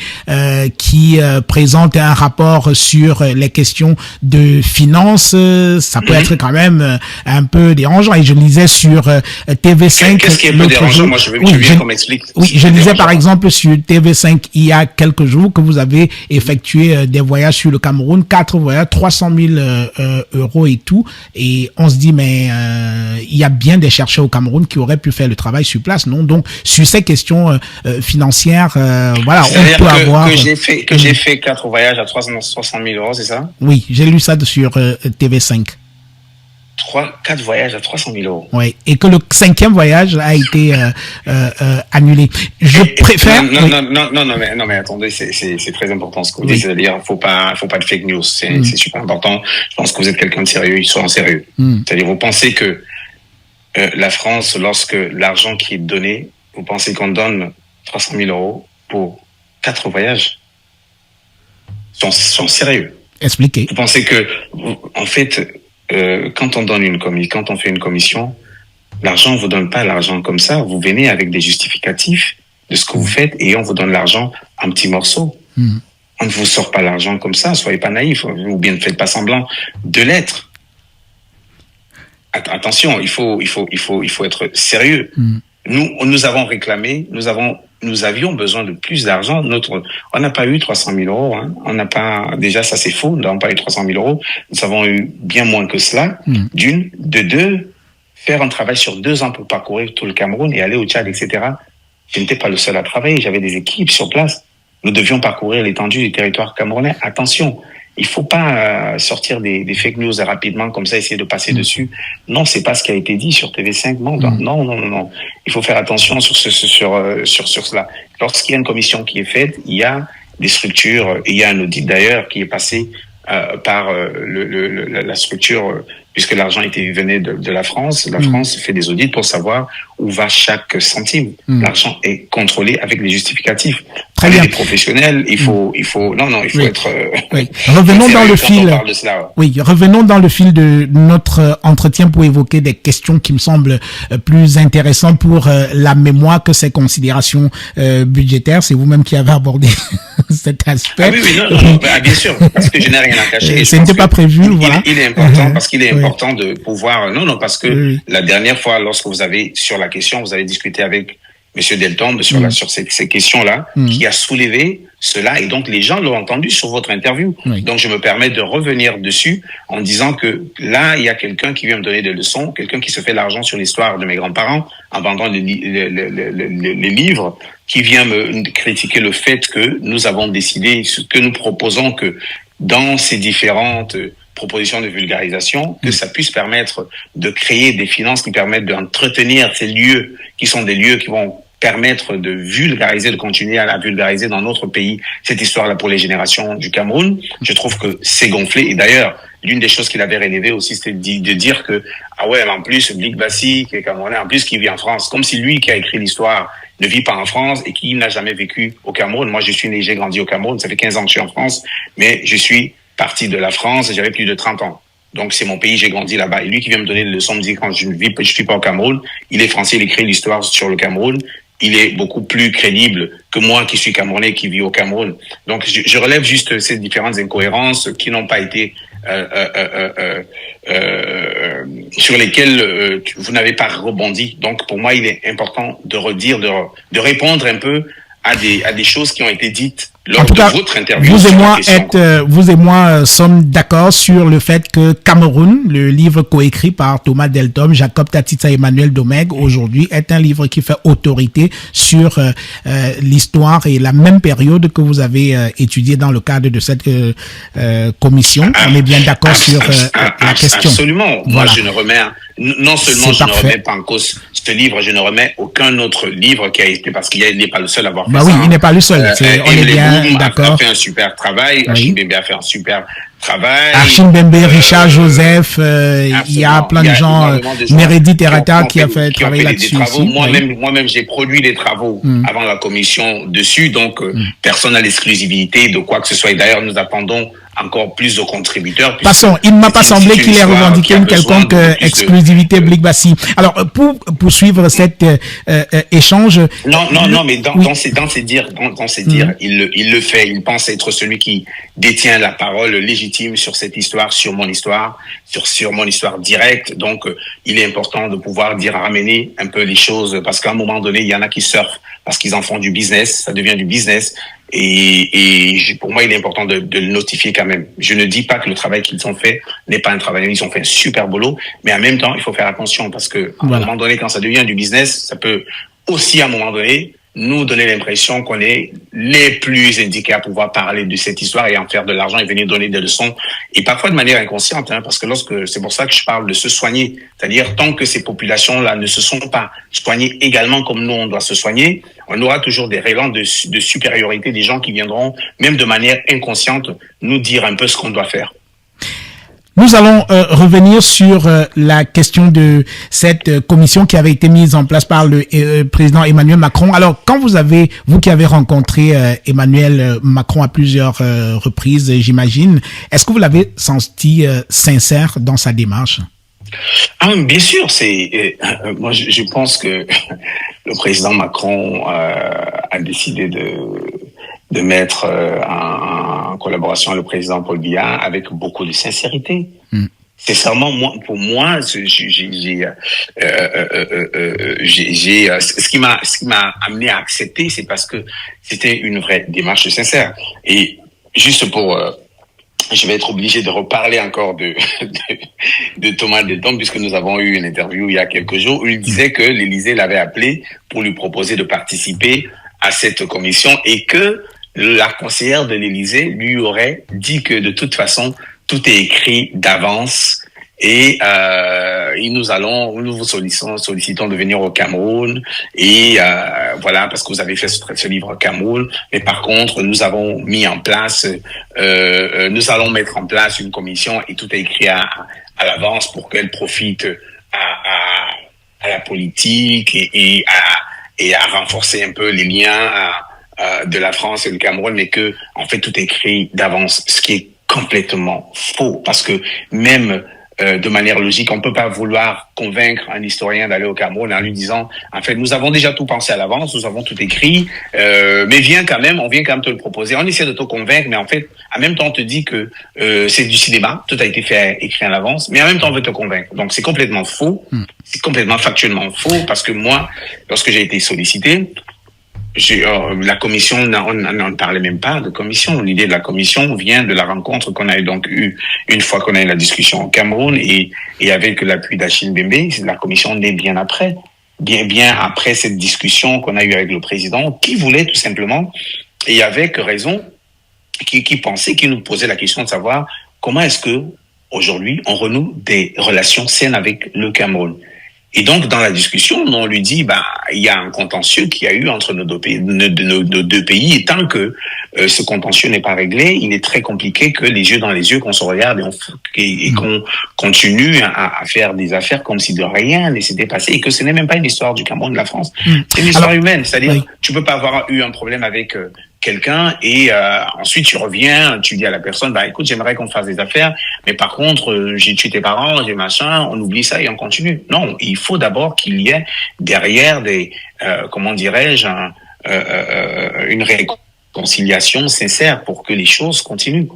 qui présente un rapport sur les questions de finances. Ça peut être chiffres quand même un peu dérangeants. Et je lisais sur TV5 Qu'est-ce qui est un peu dérangeant? Moi, je veux bien qu'on m'explique. Oui, je lisais par exemple sur TV5 il y a quelques jours que vous avez effectué des voyages sur le Cameroun, 4 voyages, 300 000 euros et tout. Et on se dit, mais il y a bien des chercheurs au Cameroun qui auraient pu faire le travail sur place, non? Donc, sur ces questions financières, voilà, on peut avoir... Que j'ai fait 4 voyages à 360 000 euros, c'est ça? Oui, j'ai lu ça sur TV5. 4 voyages à 300 000 euros. Oui, et que le 5e voyage a été annulé. Je préfère... Non, mais attendez, c'est très important ce que vous dites. C'est-à-dire, faut pas de fake news. C'est super important. Je pense que vous êtes quelqu'un de sérieux, soyez sérieux. C'est-à-dire, vous pensez que la France, lorsque l'argent qui est donné, vous pensez qu'on donne 300 000 euros pour 4 voyages? Sont sérieux. Expliquez. Vous pensez que, en fait, quand on fait une commission, l'argent, on vous donne pas l'argent comme ça. Vous venez avec des justificatifs de ce que vous faites et on vous donne l'argent en petits morceaux. On ne vous sort pas l'argent comme ça. Soyez pas naïfs ou bien ne faites pas semblant de l'être. Attention, il faut être sérieux. Nous avons réclamé, nous avions besoin de plus d'argent. On n'a pas eu 300 000 euros. Hein. On n'a pas, déjà, ça c'est faux. Nous n'avons pas eu 300 000 euros. Nous avons eu bien moins que cela. D'une, de deux, faire un travail sur 2 ans pour parcourir tout le Cameroun et aller au Tchad, etc. Je n'étais pas le seul à travailler. J'avais des équipes sur place. Nous devions parcourir l'étendue du territoire camerounais. Attention. Il faut pas sortir des fake news rapidement comme ça, essayer de passer dessus. Non, c'est pas ce qui a été dit sur TV5. Non. Il faut faire attention sur cela. Lorsqu'il y a une commission qui est faite, il y a des structures, et il y a un audit d'ailleurs qui est passé par la structure, puisque l'argent venait de la France. La France fait des audits pour savoir où va chaque centime. L'argent est contrôlé avec des justificatifs. Très bien. Les professionnels, il faut être. Oui. Revenons dans le fil. Oui, revenons dans le fil de notre entretien pour évoquer des questions qui me semblent plus intéressantes pour la mémoire que ces considérations budgétaires. C'est vous-même qui avez abordé cet aspect. Ah oui, non, bien sûr, parce que je n'ai rien à cacher. Ce n'était pas prévu, voilà. Il est important parce qu'il est important de pouvoir. Non, parce que la dernière fois, lorsque vous avez sur la question, vous avez discuté avec Monsieur Deltombe sur ces questions-là, qui a soulevé cela, et donc les gens l'ont entendu sur votre interview. Donc je me permets de revenir dessus en disant que là, il y a quelqu'un qui vient me donner des leçons, quelqu'un qui se fait l'argent sur l'histoire de mes grands-parents en vendant les livres, qui vient me critiquer le fait que nous avons décidé, ce que nous proposons, que dans ces différentes propositions de vulgarisation, que ça puisse permettre de créer des finances qui permettent d'entretenir ces lieux, qui sont des lieux qui vont permettre de vulgariser, de continuer à la vulgariser dans notre pays, cette histoire-là pour les générations du Cameroun. Je trouve que c'est gonflé. Et d'ailleurs, l'une des choses qu'il avait relevé aussi, c'était de dire que, ah ouais, en plus, Blik Bassi, qui est Camerounais, en plus, qui vit en France, comme si lui qui a écrit l'histoire ne vit pas en France et qui n'a jamais vécu au Cameroun. Moi, je suis né, j'ai grandi au Cameroun, ça fait 15 ans que je suis en France, mais je suis parti de la France et j'avais plus de 30 ans. Donc, c'est mon pays, j'ai grandi là-bas. Et lui qui vient me donner des leçons, me dit quand je suis pas au Cameroun, il est français, il écrit l'histoire sur le Cameroun. Il est beaucoup plus crédible que moi qui suis Camerounais, qui vis au Cameroun. Donc, je relève juste ces différentes incohérences qui n'ont pas été sur lesquelles vous n'avez pas rebondi. Donc, pour moi, il est important de redire, de répondre un peu à des choses qui ont été dites lors de votre interview. Vous et moi sommes d'accord sur le fait que Cameroun, le livre coécrit par Thomas Deltombe, Jacob Tatitsa et Emmanuel Domègue, aujourd'hui est un livre qui fait autorité sur l'histoire et la même période que vous avez étudié dans le cadre de cette commission. On est bien d'accord sur la question. Absolument. Voilà. Moi, je ne remets non seulement je ne remets pas en cause ce livre, je ne remets aucun autre livre qui a été, parce qu'il n'est pas le seul à avoir fait ça. Oui, il n'est pas le seul. On est bien d'accord. A fait un super travail. Achim Bembe a fait un super travail. Achim Bembe, Richard Joseph, il y a plein de gens, Meredith Terata qui a fait travailler là-dessus. Moi-même, j'ai produit des travaux avant la commission dessus, donc personne n'a l'exclusivité de quoi que ce soit. Et d'ailleurs, nous attendons encore plus de contributeurs. Passons, il ne m'a pas semblé qu'il ait revendiqué une quelconque exclusivité, Blick Bassi. Alors, pour poursuivre cet échange... Non, mais dans ses dires, il le fait. Il pense être celui qui détient la parole légitime sur cette histoire, sur mon histoire directe. Donc, il est important de pouvoir ramener un peu les choses, parce qu'à un moment donné, il y en a qui surfent parce qu'ils en font du business, ça devient du business. Et pour moi, il est important de le notifier quand même. Je ne dis pas que le travail qu'ils ont fait n'est pas un travail. Ils ont fait un super boulot, mais en même temps, il faut faire attention parce que à un moment donné, quand ça devient du business, ça peut aussi à un moment donné nous donner l'impression qu'on est les plus indiqués à pouvoir parler de cette histoire et en faire de l'argent et venir donner des leçons, et parfois de manière inconsciente, parce que c'est pour ça que je parle de se soigner, c'est-à-dire tant que ces populations-là ne se sont pas soignées également comme nous on doit se soigner, on aura toujours des relents de supériorité, des gens qui viendront même de manière inconsciente nous dire un peu ce qu'on doit faire. Nous allons revenir sur la question de cette commission qui avait été mise en place par le président Emmanuel Macron. Alors, quand vous qui avez rencontré Emmanuel Macron à plusieurs reprises, j'imagine, est-ce que vous l'avez senti sincère dans sa démarche? Bien sûr, moi je pense que le président Macron a décidé de mettre en collaboration le président Paul Biya avec beaucoup de sincérité. Sincèrement, pour moi, ce qui m'a amené à accepter, c'est parce que c'était une vraie démarche sincère. Et juste je vais être obligé de reparler encore de Thomas Deltonne, puisque nous avons eu une interview il y a quelques jours où il disait que l'Élysée l'avait appelé pour lui proposer de participer à cette commission et que la conseillère de l'Élysée lui aurait dit que de toute façon, tout est écrit d'avance et nous vous sollicitons de venir au Cameroun et voilà, parce que vous avez fait ce livre au Cameroun, mais par contre nous allons mettre en place une commission et tout est écrit à l'avance pour qu'elle profite à la politique et à renforcer un peu les liens de la France et du Cameroun, mais que en fait tout est écrit d'avance, ce qui est complètement faux, parce que même de manière logique, on peut pas vouloir convaincre un historien d'aller au Cameroun en lui disant en fait nous avons déjà tout pensé à l'avance, nous avons tout écrit, mais on vient quand même te le proposer, on essaie de te convaincre, mais en fait en même temps on te dit que c'est du cinéma, tout a été écrit à l'avance, mais en même temps on veut te convaincre. Donc c'est complètement faux, c'est complètement factuellement faux, parce que moi, lorsque j'ai été sollicité, la commission, on ne parlait même pas de commission. L'idée de la commission vient de la rencontre qu'on a donc eue une fois qu'on a eu la discussion au Cameroun et avec l'appui d'Achille Mbembe. La commission naît bien après cette discussion qu'on a eue avec le président, qui voulait tout simplement, et avec raison, qui pensait, qui nous posait la question de savoir comment est-ce que aujourd'hui on renoue des relations saines avec le Cameroun. Et donc, dans la discussion, on lui dit, il y a un contentieux qu'il y a eu entre nos deux pays, et tant que ce contentieux n'est pas réglé, il est très compliqué que les yeux dans les yeux, qu'on se regarde et qu'on continue à faire des affaires comme si de rien ne s'était passé, et que ce n'est même pas une histoire du Cameroun, de la France. C'est une histoire humaine, c'est-à-dire, tu peux pas avoir eu un problème avec quelqu'un et ensuite tu reviens, tu dis à la personne écoute, j'aimerais qu'on fasse des affaires, mais par contre j'ai tué tes parents, j'ai machin, on oublie ça et on continue. Non, il faut d'abord qu'il y ait derrière une réconciliation sincère pour que les choses continuent.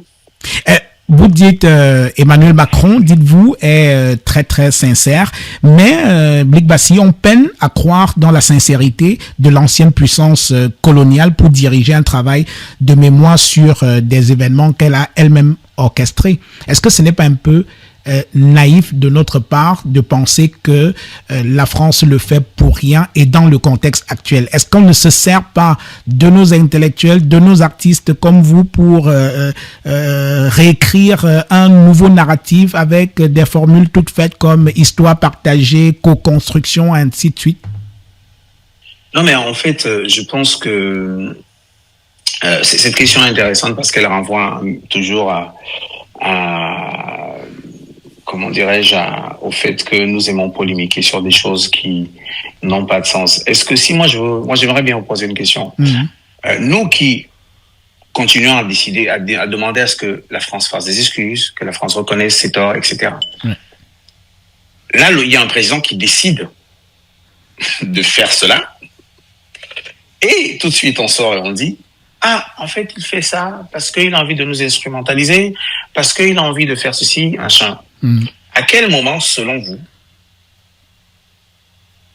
Vous dites Emmanuel Macron, dites-vous, est très très sincère, mais Blick Bassi, on peine à croire dans la sincérité de l'ancienne puissance coloniale pour diriger un travail de mémoire sur des événements qu'elle a elle-même orchestrés. Est-ce que ce n'est pas un peu naïf de notre part de penser que la France le fait pour rien et dans le contexte actuel? Est-ce qu'on ne se sert pas de nos intellectuels, de nos artistes comme vous pour réécrire un nouveau narratif avec des formules toutes faites comme histoire partagée, co-construction, ainsi de suite? Non, mais en fait, je pense que cette question est intéressante parce qu'elle renvoie toujours comment dirais-je, au fait que nous aimons polémiquer sur des choses qui n'ont pas de sens. Est-ce que moi j'aimerais bien vous poser une question. Nous qui continuons à décider, à demander à ce que la France fasse des excuses, que la France reconnaisse ses torts, etc. Là, il y a un président qui décide de faire cela. Et tout de suite, on sort et on dit, en fait, il fait ça parce qu'il a envie de nous instrumentaliser, parce qu'il a envie de faire ceci, machin. À quel moment, selon vous,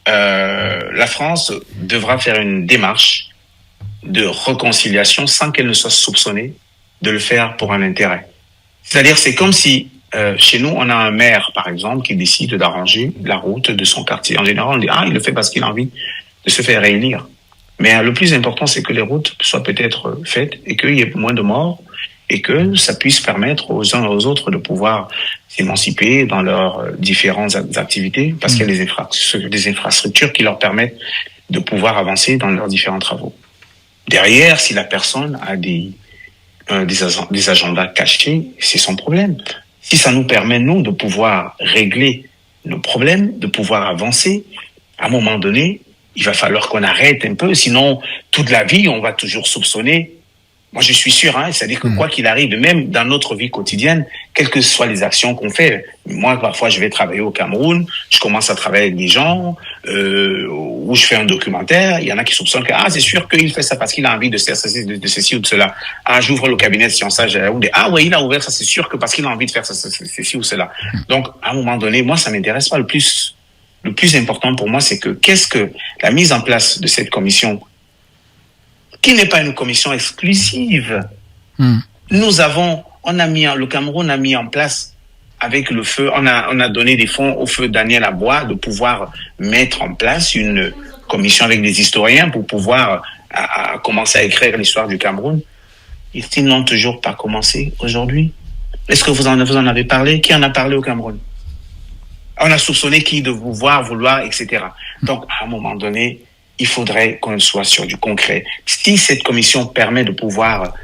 la France devra faire une démarche de réconciliation sans qu'elle ne soit soupçonnée de le faire pour un intérêt? C'est-à-dire, c'est comme si chez nous, on a un maire, par exemple, qui décide d'arranger la route de son quartier. En général, on dit, il le fait parce qu'il a envie de se faire réélire. Mais le plus important, c'est que les routes soient peut-être faites et qu'il y ait moins de morts et que ça puisse permettre aux uns et aux autres de pouvoir s'émanciper dans leurs différentes activités parce qu'il y a des infrastructures qui leur permettent de pouvoir avancer dans leurs différents travaux. Derrière, si la personne a des agendas cachés, c'est son problème. Si ça nous permet, nous, de pouvoir régler nos problèmes, de pouvoir avancer, à un moment donné, il va falloir qu'on arrête un peu, sinon, toute la vie, on va toujours soupçonner. Moi, je suis sûr, c'est-à-dire que quoi qu'il arrive, même dans notre vie quotidienne, quelles que soient les actions qu'on fait, moi, parfois, je vais travailler au Cameroun, je commence à travailler avec des gens, où je fais un documentaire, il y en a qui soupçonnent que, c'est sûr qu'il fait ça parce qu'il a envie de ceci ou de cela. J'ouvre le cabinet de sciences, ouais, il a ouvert ça, c'est sûr que parce qu'il a envie de faire ça, ceci ou cela. Donc, à un moment donné, moi, ça m'intéresse pas. Le plus important pour moi, c'est que qu'est-ce que la mise en place de cette commission, qui n'est pas une commission exclusive. Le Cameroun a mis en place avec le feu, on a donné des fonds au feu Daniel Aboua de pouvoir mettre en place une commission avec des historiens pour pouvoir commencer à écrire l'histoire du Cameroun. Ils n'ont toujours pas commencé aujourd'hui. Est-ce que vous en avez parlé? Qui en a parlé au Cameroun? On a soupçonné qui de vouloir, etc. Donc, à un moment donné, il faudrait qu'on soit sur du concret. Si cette commission permet de pouvoir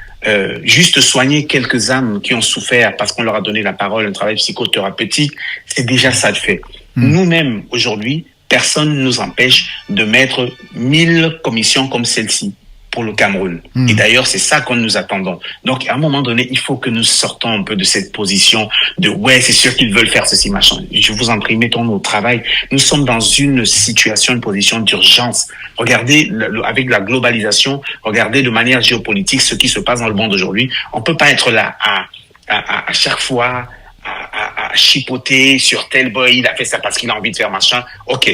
juste soigner quelques âmes qui ont souffert parce qu'on leur a donné la parole, un travail psychothérapeutique, c'est déjà ça de fait. Nous-mêmes, aujourd'hui, personne ne nous empêche de mettre 1000 commissions comme celle-ci pour le Cameroun. Et d'ailleurs, c'est ça que nous attendons. Donc, à un moment donné, il faut que nous sortons un peu de cette position de « ouais, c'est sûr qu'ils veulent faire ceci, machin ». Je vous en prie, mettons au travail. Nous sommes dans une situation, une position d'urgence. Regardez, avec la globalisation, regardez de manière géopolitique ce qui se passe dans le monde aujourd'hui. On peut pas être là à chaque fois à chipoter sur tel boy, il a fait ça parce qu'il a envie de faire machin. OK.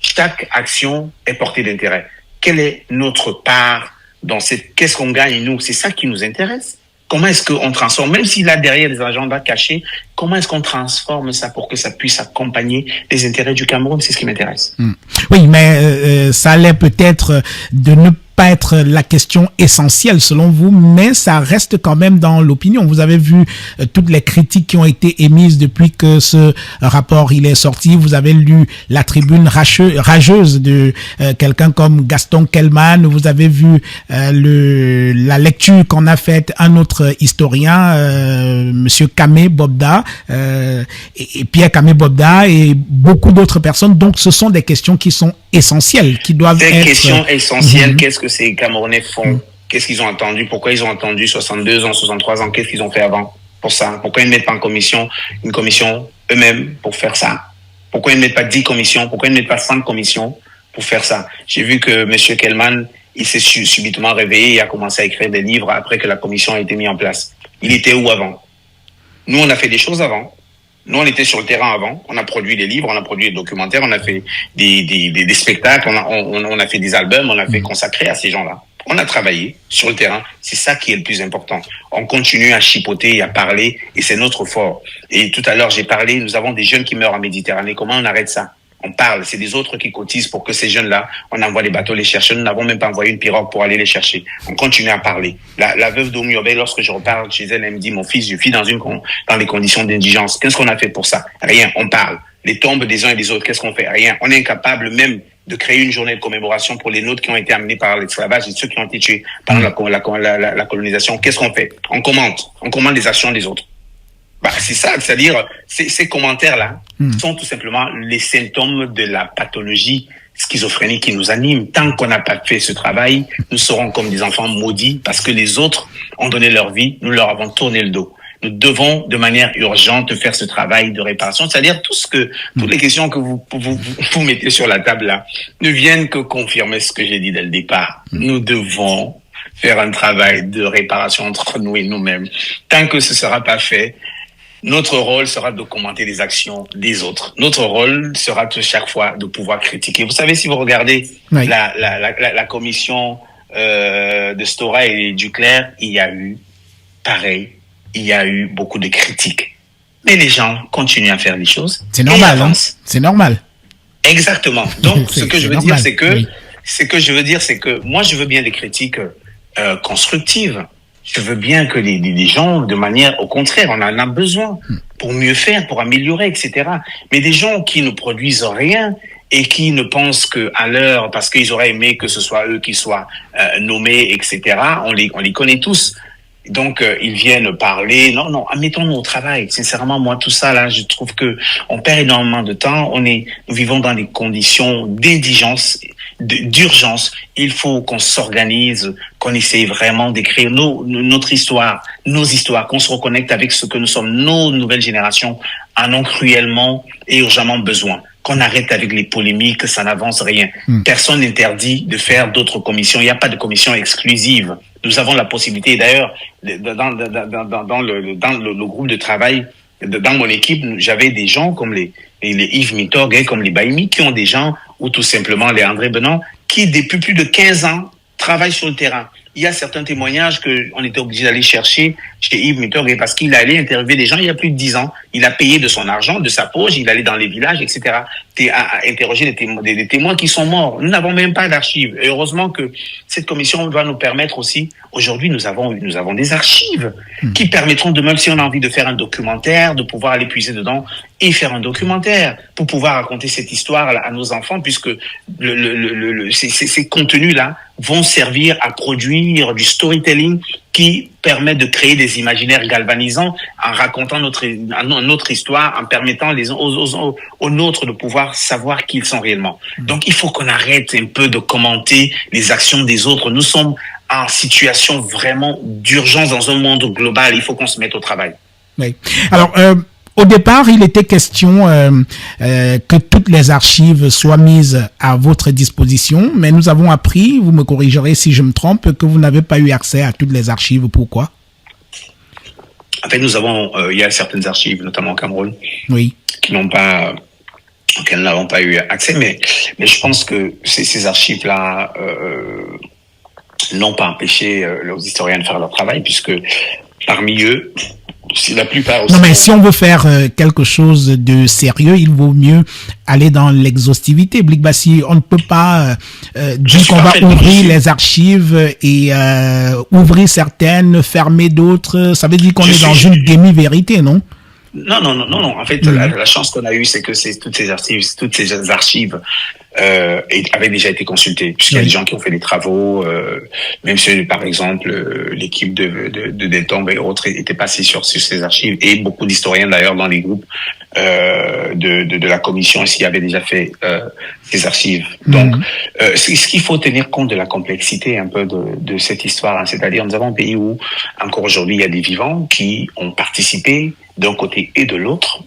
Chaque action est portée d'intérêt. Quelle est notre part dans qu'est-ce qu'on gagne nous? C'est ça qui nous intéresse. Comment est-ce qu'on transforme, même s'il a derrière des agendas cachés, comment est-ce qu'on transforme ça pour que ça puisse accompagner les intérêts du Cameroun? C'est ce qui m'intéresse. Oui, mais ça allait peut-être de ne pas être la question essentielle selon vous, mais ça reste quand même dans l'opinion. Vous avez vu toutes les critiques qui ont été émises depuis que ce rapport il est sorti. Vous avez lu la tribune rageuse de quelqu'un comme Gaston Kelman. Vous avez vu la lecture qu'on a faite un autre historien, Monsieur Kamé Bobda, et Pierre Kamé Bobda et beaucoup d'autres personnes. Donc, ce sont des questions qui sont essentielles, qui doivent être... Des questions essentielles, qu'est-ce que ces Camerounais font? Qu'est-ce qu'ils ont attendu? Pourquoi ils ont attendu 62 ans, 63 ans? Qu'est-ce qu'ils ont fait avant pour ça? Pourquoi ils ne mettent pas une commission eux-mêmes pour faire ça? Pourquoi ils ne mettent pas 10 commissions? Pourquoi ils ne mettent pas 5 commissions pour faire ça? J'ai vu que M. Kelman, il s'est subitement réveillé et a commencé à écrire des livres après que la commission a été mise en place. Il était où avant? Nous, on a fait des choses avant. Nous, on était sur le terrain avant. On a produit des livres, on a produit des documentaires, on a fait des spectacles, on a fait des albums, on a fait consacrer à ces gens-là. On a travaillé sur le terrain. C'est ça qui est le plus important. On continue à chipoter et à parler et c'est notre fort. Et tout à l'heure, j'ai parlé, nous avons des jeunes qui meurent en Méditerranée. Comment on arrête ça? On parle, c'est des autres qui cotisent pour que ces jeunes-là, on envoie les bateaux les chercher. Nous n'avons même pas envoyé une pirogue pour aller les chercher. On continue à parler. La veuve d'Oumyobé, lorsque je reparle chez elle, elle me dit, mon fils, je vis dans les conditions d'indigence. Qu'est-ce qu'on a fait pour ça? Rien, on parle. Les tombes des uns et des autres, qu'est-ce qu'on fait? Rien. On est incapable même de créer une journée de commémoration pour les nôtres qui ont été amenés par l'esclavage et ceux qui ont été tués pendant la colonisation. Qu'est-ce qu'on fait? On commande les actions des autres. C'est ça, c'est-à-dire ces commentaires-là sont tout simplement les symptômes de la pathologie schizophrénie qui nous anime. Tant qu'on n'a pas fait ce travail, nous serons comme des enfants maudits parce que les autres ont donné leur vie, nous leur avons tourné le dos. Nous devons de manière urgente faire ce travail de réparation, c'est-à-dire toutes les questions que vous mettez sur la table là ne viennent que confirmer ce que j'ai dit dès le départ. Nous devons faire un travail de réparation entre nous et nous-mêmes. Tant que ce sera pas fait, notre rôle sera de commenter les actions des autres. Notre rôle sera de chaque fois de pouvoir critiquer. Vous savez, si vous regardez la commission de Stora et Duclerc, il y a eu beaucoup de critiques. Mais les gens continuent à faire les choses. C'est normal, hein? C'est normal. Exactement. Donc, ce que je veux dire, c'est que moi, je veux bien des critiques constructives. Je veux bien que les gens, de manière, au contraire, on en a besoin pour mieux faire, pour améliorer, etc. Mais des gens qui ne produisent rien et qui ne pensent qu'à l'heure, parce qu'ils auraient aimé que ce soit eux qui soient nommés, etc. On les connaît tous. Donc ils viennent parler. Non, mettons-nous au travail. Sincèrement, moi, tout ça là, je trouve que on perd énormément de temps. Nous vivons dans des conditions d'indigence, d'urgence. Il faut qu'on s'organise, qu'on essaye vraiment d'écrire notre histoire, nos histoires, qu'on se reconnecte avec ce que nous sommes. Nos nouvelles générations en ont cruellement et urgemment besoin. Qu'on arrête avec les polémiques, ça n'avance rien. Personne n'interdit de faire d'autres commissions. Il n'y a pas de commission exclusive. Nous avons la possibilité, d'ailleurs, dans le groupe de travail, dans mon équipe, j'avais des gens comme les Yves Mitorg, comme les Baïmi, qui ont des gens, ou tout simplement les André Benan, qui depuis plus de 15 ans travaillent sur le terrain. Il y a certains témoignages qu'on était obligé d'aller chercher chez Yves Mitorg parce qu'il allait interviewer des gens il y a plus de 10 ans. Il a payé de son argent, de sa poche, il allait dans les villages, etc. À interroger des témoins qui sont morts. Nous n'avons même pas d'archives. Et heureusement que cette commission va nous permettre aussi, aujourd'hui nous avons des archives qui permettront de, même si on a envie de faire un documentaire, de pouvoir aller puiser dedans et faire un documentaire pour pouvoir raconter cette histoire à nos enfants, puisque ces contenus-là vont servir à produire du storytelling qui permet de créer des imaginaires galvanisants en racontant notre histoire, en permettant aux nôtres de pouvoir savoir qui ils sont réellement. Donc, il faut qu'on arrête un peu de commenter les actions des autres. Nous sommes en situation vraiment d'urgence dans un monde global. Il faut qu'on se mette au travail. Oui. Alors, au départ, il était question que toutes les archives soient mises à votre disposition, mais nous avons appris, vous me corrigerez si je me trompe, que vous n'avez pas eu accès à toutes les archives. Pourquoi? En fait, il y a certaines archives, notamment au Cameroun, oui, auxquelles nous n'avons pas eu accès, mais je pense que ces archives-là n'ont pas empêché les historiens de faire leur travail, puisque parmi eux, si la plupart aussi... Non, mais si on veut faire quelque chose de sérieux, il vaut mieux aller dans l'exhaustivité. Blick Bassi, on ne peut pas dire qu'on va ouvrir les archives et ouvrir certaines, fermer d'autres. Ça veut dire qu'on est dans une demi-vérité, non? Non. En fait, la chance qu'on a eue, c'est que toutes ces archives avaient déjà été consultées, puisqu'il y a des gens qui ont fait des travaux, même si, par exemple, l'équipe de Détombe et autres était passée sur ces archives, et beaucoup d'historiens d'ailleurs dans les groupes de la commission ici avaient déjà fait ces archives. Donc, ce qu'il faut tenir compte de la complexité un peu de cette histoire, hein. C'est-à-dire nous avons un pays où encore aujourd'hui il y a des vivants qui ont participé d'un côté et de l'autre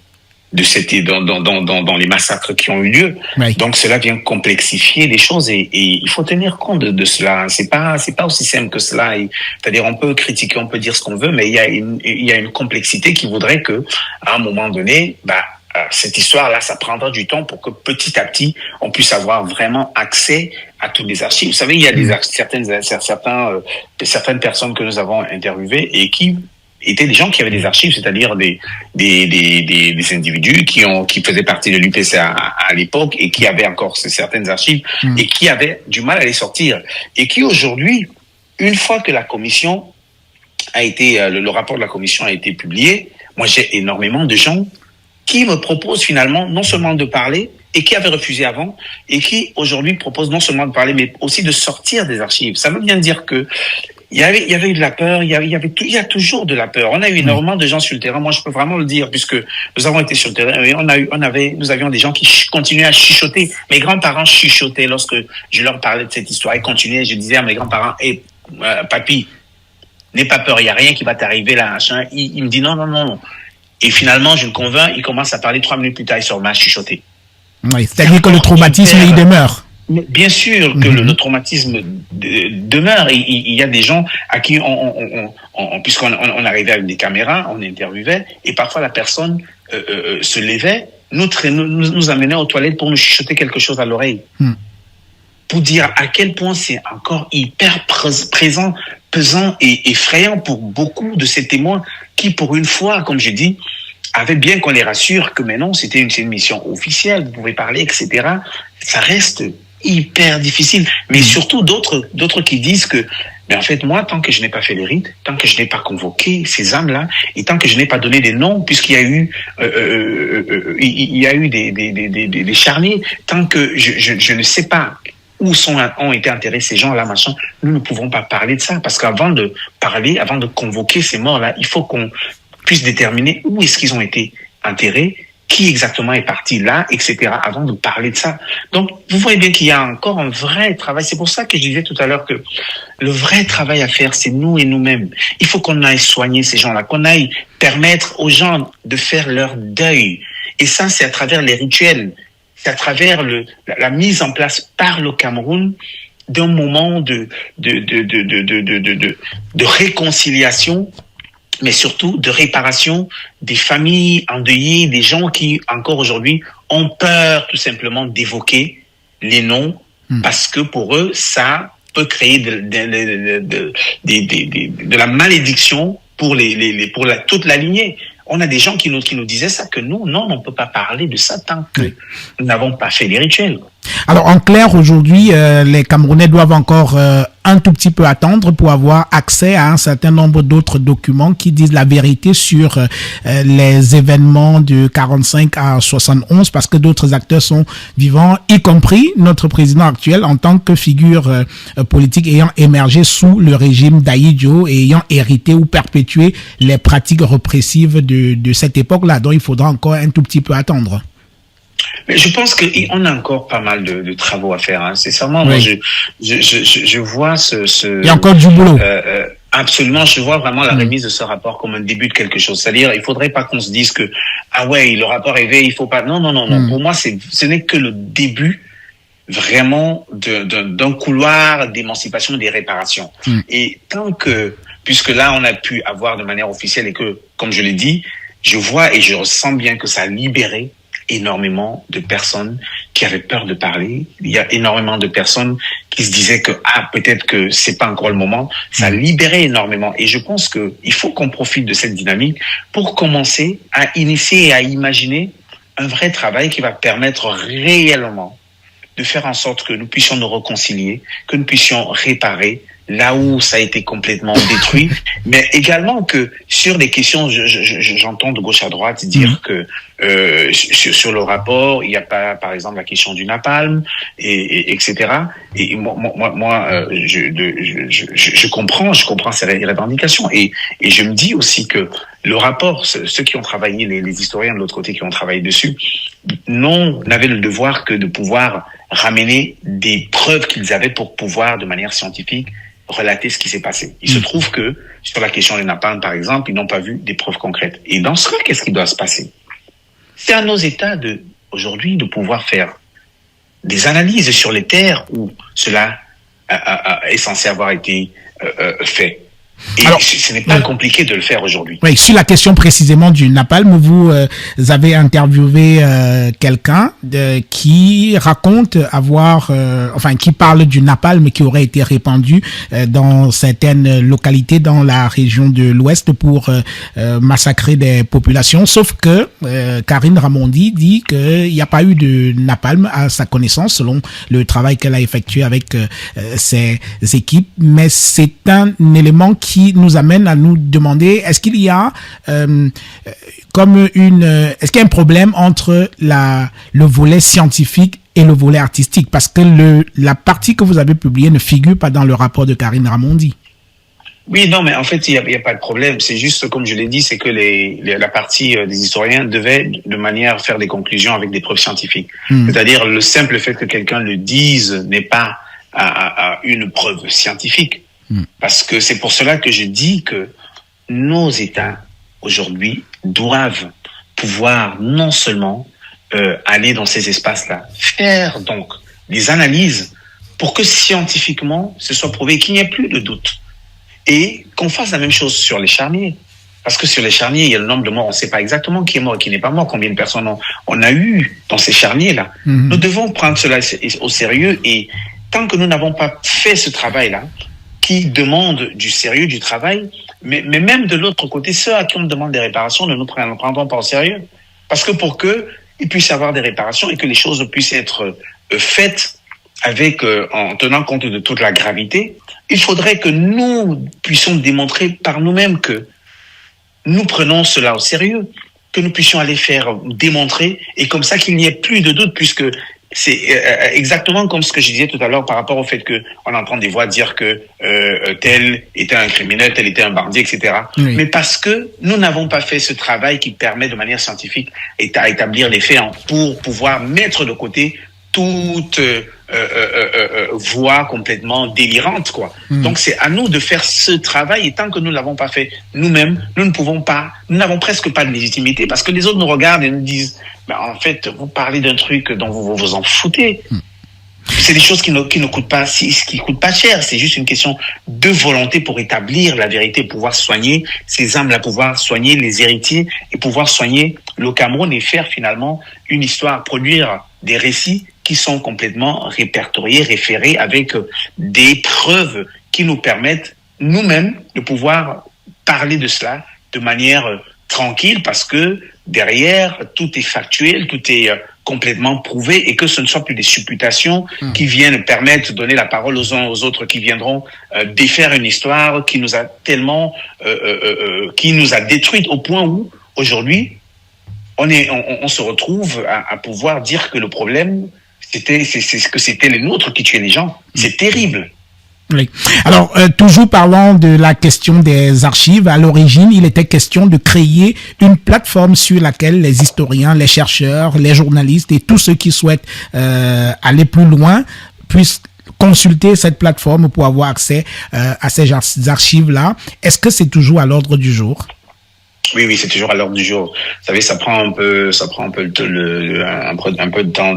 dans les massacres qui ont eu lieu. Oui. Donc cela vient complexifier les choses et il faut tenir compte de cela. C'est pas aussi simple que cela. C'est-à-dire on peut critiquer, on peut dire ce qu'on veut, mais il y a une complexité qui voudrait que à un moment donné, cette histoire-là, ça prendra du temps pour que petit à petit, on puisse avoir vraiment accès à toutes les archives. Vous savez, il y a certaines personnes que nous avons interviewées et qui étaient des gens qui avaient des archives, c'est-à-dire des individus qui faisaient partie de l'UPC à l'époque et qui avaient encore certaines archives et qui avaient du mal à les sortir. Et qui aujourd'hui, une fois que la commission a été, le rapport de la commission a été publié, moi j'ai énormément de gens qui me proposent finalement non seulement de parler, et qui avaient refusé avant, et qui aujourd'hui proposent non seulement de parler, mais aussi de sortir des archives. Ça veut bien dire que Il y avait eu de la peur, il y a toujours de la peur. On a eu énormément de gens sur le terrain. Moi, je peux vraiment le dire, puisque nous avons été sur le terrain et nous avions des gens qui continuaient à chuchoter. Mes grands-parents chuchotaient lorsque je leur parlais de cette histoire. Ils continuaient. Je disais à mes grands-parents, papy, n'aie pas peur, il y a rien qui va t'arriver là, machin. Il me dit non. Et finalement, je le convainc, il commence à parler 3 minutes plus tard, il se remet à chuchoter. Oui, c'est-à-dire que le traumatisme, il demeure. Bien sûr que le traumatisme demeure. Il y a des gens à qui puisqu'on arrivait avec des caméras, on interviewait, et parfois la personne se levait, nous amenait aux toilettes pour nous chuchoter quelque chose à l'oreille. Pour dire à quel point c'est encore hyper présent, pesant et effrayant pour beaucoup de ces témoins qui, pour une fois, comme je dis, avaient bien qu'on les rassure que maintenant c'est une mission officielle, vous pouvez parler, etc. Ça reste hyper difficile. Mais surtout d'autres qui disent que, mais en fait, moi, tant que je n'ai pas fait les rites, tant que je n'ai pas convoqué ces âmes-là, et tant que je n'ai pas donné des noms, puisqu'il y a eu, des charniers, tant que je ne sais pas où ont été enterrés ces gens-là, machin, nous ne pouvons pas parler de ça. Parce qu'avant de parler, avant de convoquer ces morts-là, il faut qu'on puisse déterminer où est-ce qu'ils ont été enterrés, qui exactement est parti là, etc., avant de parler de ça. Donc, vous voyez bien qu'il y a encore un vrai travail. C'est pour ça que je disais tout à l'heure que le vrai travail à faire, c'est nous et nous-mêmes. Il faut qu'on aille soigner ces gens-là, qu'on aille permettre aux gens de faire leur deuil. Et ça, c'est à travers les rituels. C'est à travers la mise en place par le Cameroun d'un moment de réconciliation, mais surtout de réparation des familles endeuillées, des gens qui, encore aujourd'hui, ont peur tout simplement d'évoquer les noms, parce que pour eux, ça peut créer de la malédiction pour toute la lignée. On a des gens qui nous disaient ça, que nous, non, on ne peut pas parler de ça tant que nous n'avons pas fait les rituels. Alors, en clair, aujourd'hui, les Camerounais doivent encore un tout petit peu attendre pour avoir accès à un certain nombre d'autres documents qui disent la vérité sur les événements de 45 à 71, parce que d'autres acteurs sont vivants, y compris notre président actuel en tant que figure politique ayant émergé sous le régime d'Ahidjo et ayant hérité ou perpétué les pratiques répressives de cette époque-là. Donc, il faudra encore un tout petit peu attendre. Mais je pense qu'on a encore pas mal de travaux à faire. Hein. Sincèrement, moi, je vois il y a encore du boulot. Absolument, je vois vraiment la remise de ce rapport comme un début de quelque chose. C'est-à-dire, il faudrait pas qu'on se dise que le rapport est fait, il faut pas. Non. Pour moi, ce n'est que le début vraiment d'un couloir d'émancipation, des réparations. Et tant que, puisque là, on a pu avoir de manière officielle et que, comme je l'ai dit, je vois et je ressens bien que ça a libéré énormément de personnes qui avaient peur de parler. Il y a énormément de personnes qui se disaient que peut-être que c'est pas encore le moment. Ça a libéré énormément. Et je pense que il faut qu'on profite de cette dynamique pour commencer à initier et à imaginer un vrai travail qui va permettre réellement de faire en sorte que nous puissions nous réconcilier, que nous puissions réparer là où ça a été complètement détruit, mais également que sur des questions, j'entends de gauche à droite dire que sur le rapport, il n'y a pas, par exemple, la question du napalm, et etc. Et moi, je comprends ces revendications, et je me dis aussi que le rapport, ceux qui ont travaillé, les historiens de l'autre côté qui ont travaillé dessus, n'avaient le devoir que de pouvoir ramener des preuves qu'ils avaient pour pouvoir, de manière scientifique, relater ce qui s'est passé. Il se trouve que, sur la question des napalm, par exemple, ils n'ont pas vu des preuves concrètes. Et dans ce cas, qu'est-ce qui doit se passer? C'est à nos États aujourd'hui de pouvoir faire des analyses sur les terres où cela est censé avoir été fait. Et alors, ce n'est pas compliqué de le faire aujourd'hui. Oui, sur la question précisément du napalm, vous avez interviewé quelqu'un qui raconte qui parle du napalm qui aurait été répandu dans certaines localités dans la région de l'Ouest pour massacrer des populations. Sauf que Karine Ramondi dit qu'il n'y a pas eu de napalm à sa connaissance, selon le travail qu'elle a effectué avec ses équipes. Mais c'est un élément qui nous amène à nous demander, est-ce qu'il y a est-ce qu'il y a un problème entre le volet scientifique et le volet artistique, parce que la partie que vous avez publiée ne figure pas dans le rapport de Karine Ramondi. Oui, non, mais en fait, il y a pas de problème. C'est juste, comme je l'ai dit, c'est que la partie des historiens devait, de manière, faire des conclusions avec des preuves scientifiques. C'est-à-dire, le simple fait que quelqu'un le dise n'est pas à une preuve scientifique. Parce que c'est pour cela que je dis que nos États, aujourd'hui, doivent pouvoir non seulement aller dans ces espaces-là, faire donc des analyses pour que scientifiquement, ce soit prouvé qu'il n'y ait plus de doute. Et qu'on fasse la même chose sur les charniers. Parce que sur les charniers, il y a le nombre de morts, on ne sait pas exactement qui est mort et qui n'est pas mort, combien de personnes on a eu dans ces charniers-là. Nous devons prendre cela au sérieux, et tant que nous n'avons pas fait ce travail-là, qui demande du sérieux, du travail, mais même de l'autre côté, ceux à qui on demande des réparations ne nous prendront pas au sérieux. Parce que pour qu'il puisse y avoir des réparations et que les choses puissent être faites en tenant compte de toute la gravité, il faudrait que nous puissions démontrer par nous-mêmes que nous prenons cela au sérieux, que nous puissions aller faire démontrer, et comme ça qu'il n'y ait plus de doute, puisque c'est exactement comme ce que je disais tout à l'heure par rapport au fait que on entend des voix dire que tel était un criminel, tel était un bandit, etc. Oui. Mais parce que nous n'avons pas fait ce travail qui permet de manière scientifique à établir les faits pour pouvoir mettre de côté toute voix complètement délirante, quoi. Donc c'est à nous de faire ce travail, et tant que nous l'avons pas fait nous-mêmes, nous ne pouvons pas, nous n'avons presque pas de légitimité, parce que les autres nous regardent et nous disent, ben, en fait, vous parlez d'un truc dont vous vous en foutez. C'est des choses qui ne coûtent pas, qui coûtent pas cher. C'est juste une question de volonté pour établir la vérité, pouvoir soigner ces âmes-là, pouvoir soigner les héritiers et pouvoir soigner le Cameroun et faire finalement une histoire, produire des récits qui sont complètement répertoriés, référés avec des preuves qui nous permettent nous-mêmes de pouvoir parler de cela de manière tranquille, parce que derrière, tout est factuel, tout est complètement prouvé, et que ce ne soit plus des supputations qui viennent permettre de donner la parole aux uns aux autres, qui viendront défaire une histoire qui nous a tellement, qui nous a détruite au point où aujourd'hui on se retrouve à pouvoir dire que le problème c'était les nôtres qui tuaient les gens. C'est terrible. Oui. Alors, toujours parlant de la question des archives, à l'origine, il était question de créer une plateforme sur laquelle les historiens, les chercheurs, les journalistes et tous ceux qui souhaitent aller plus loin puissent consulter cette plateforme pour avoir accès à ces archives-là. Est-ce que c'est toujours à l'ordre du jour? Oui, c'est toujours à l'ordre du jour. Vous savez, ça prend un peu un peu de temps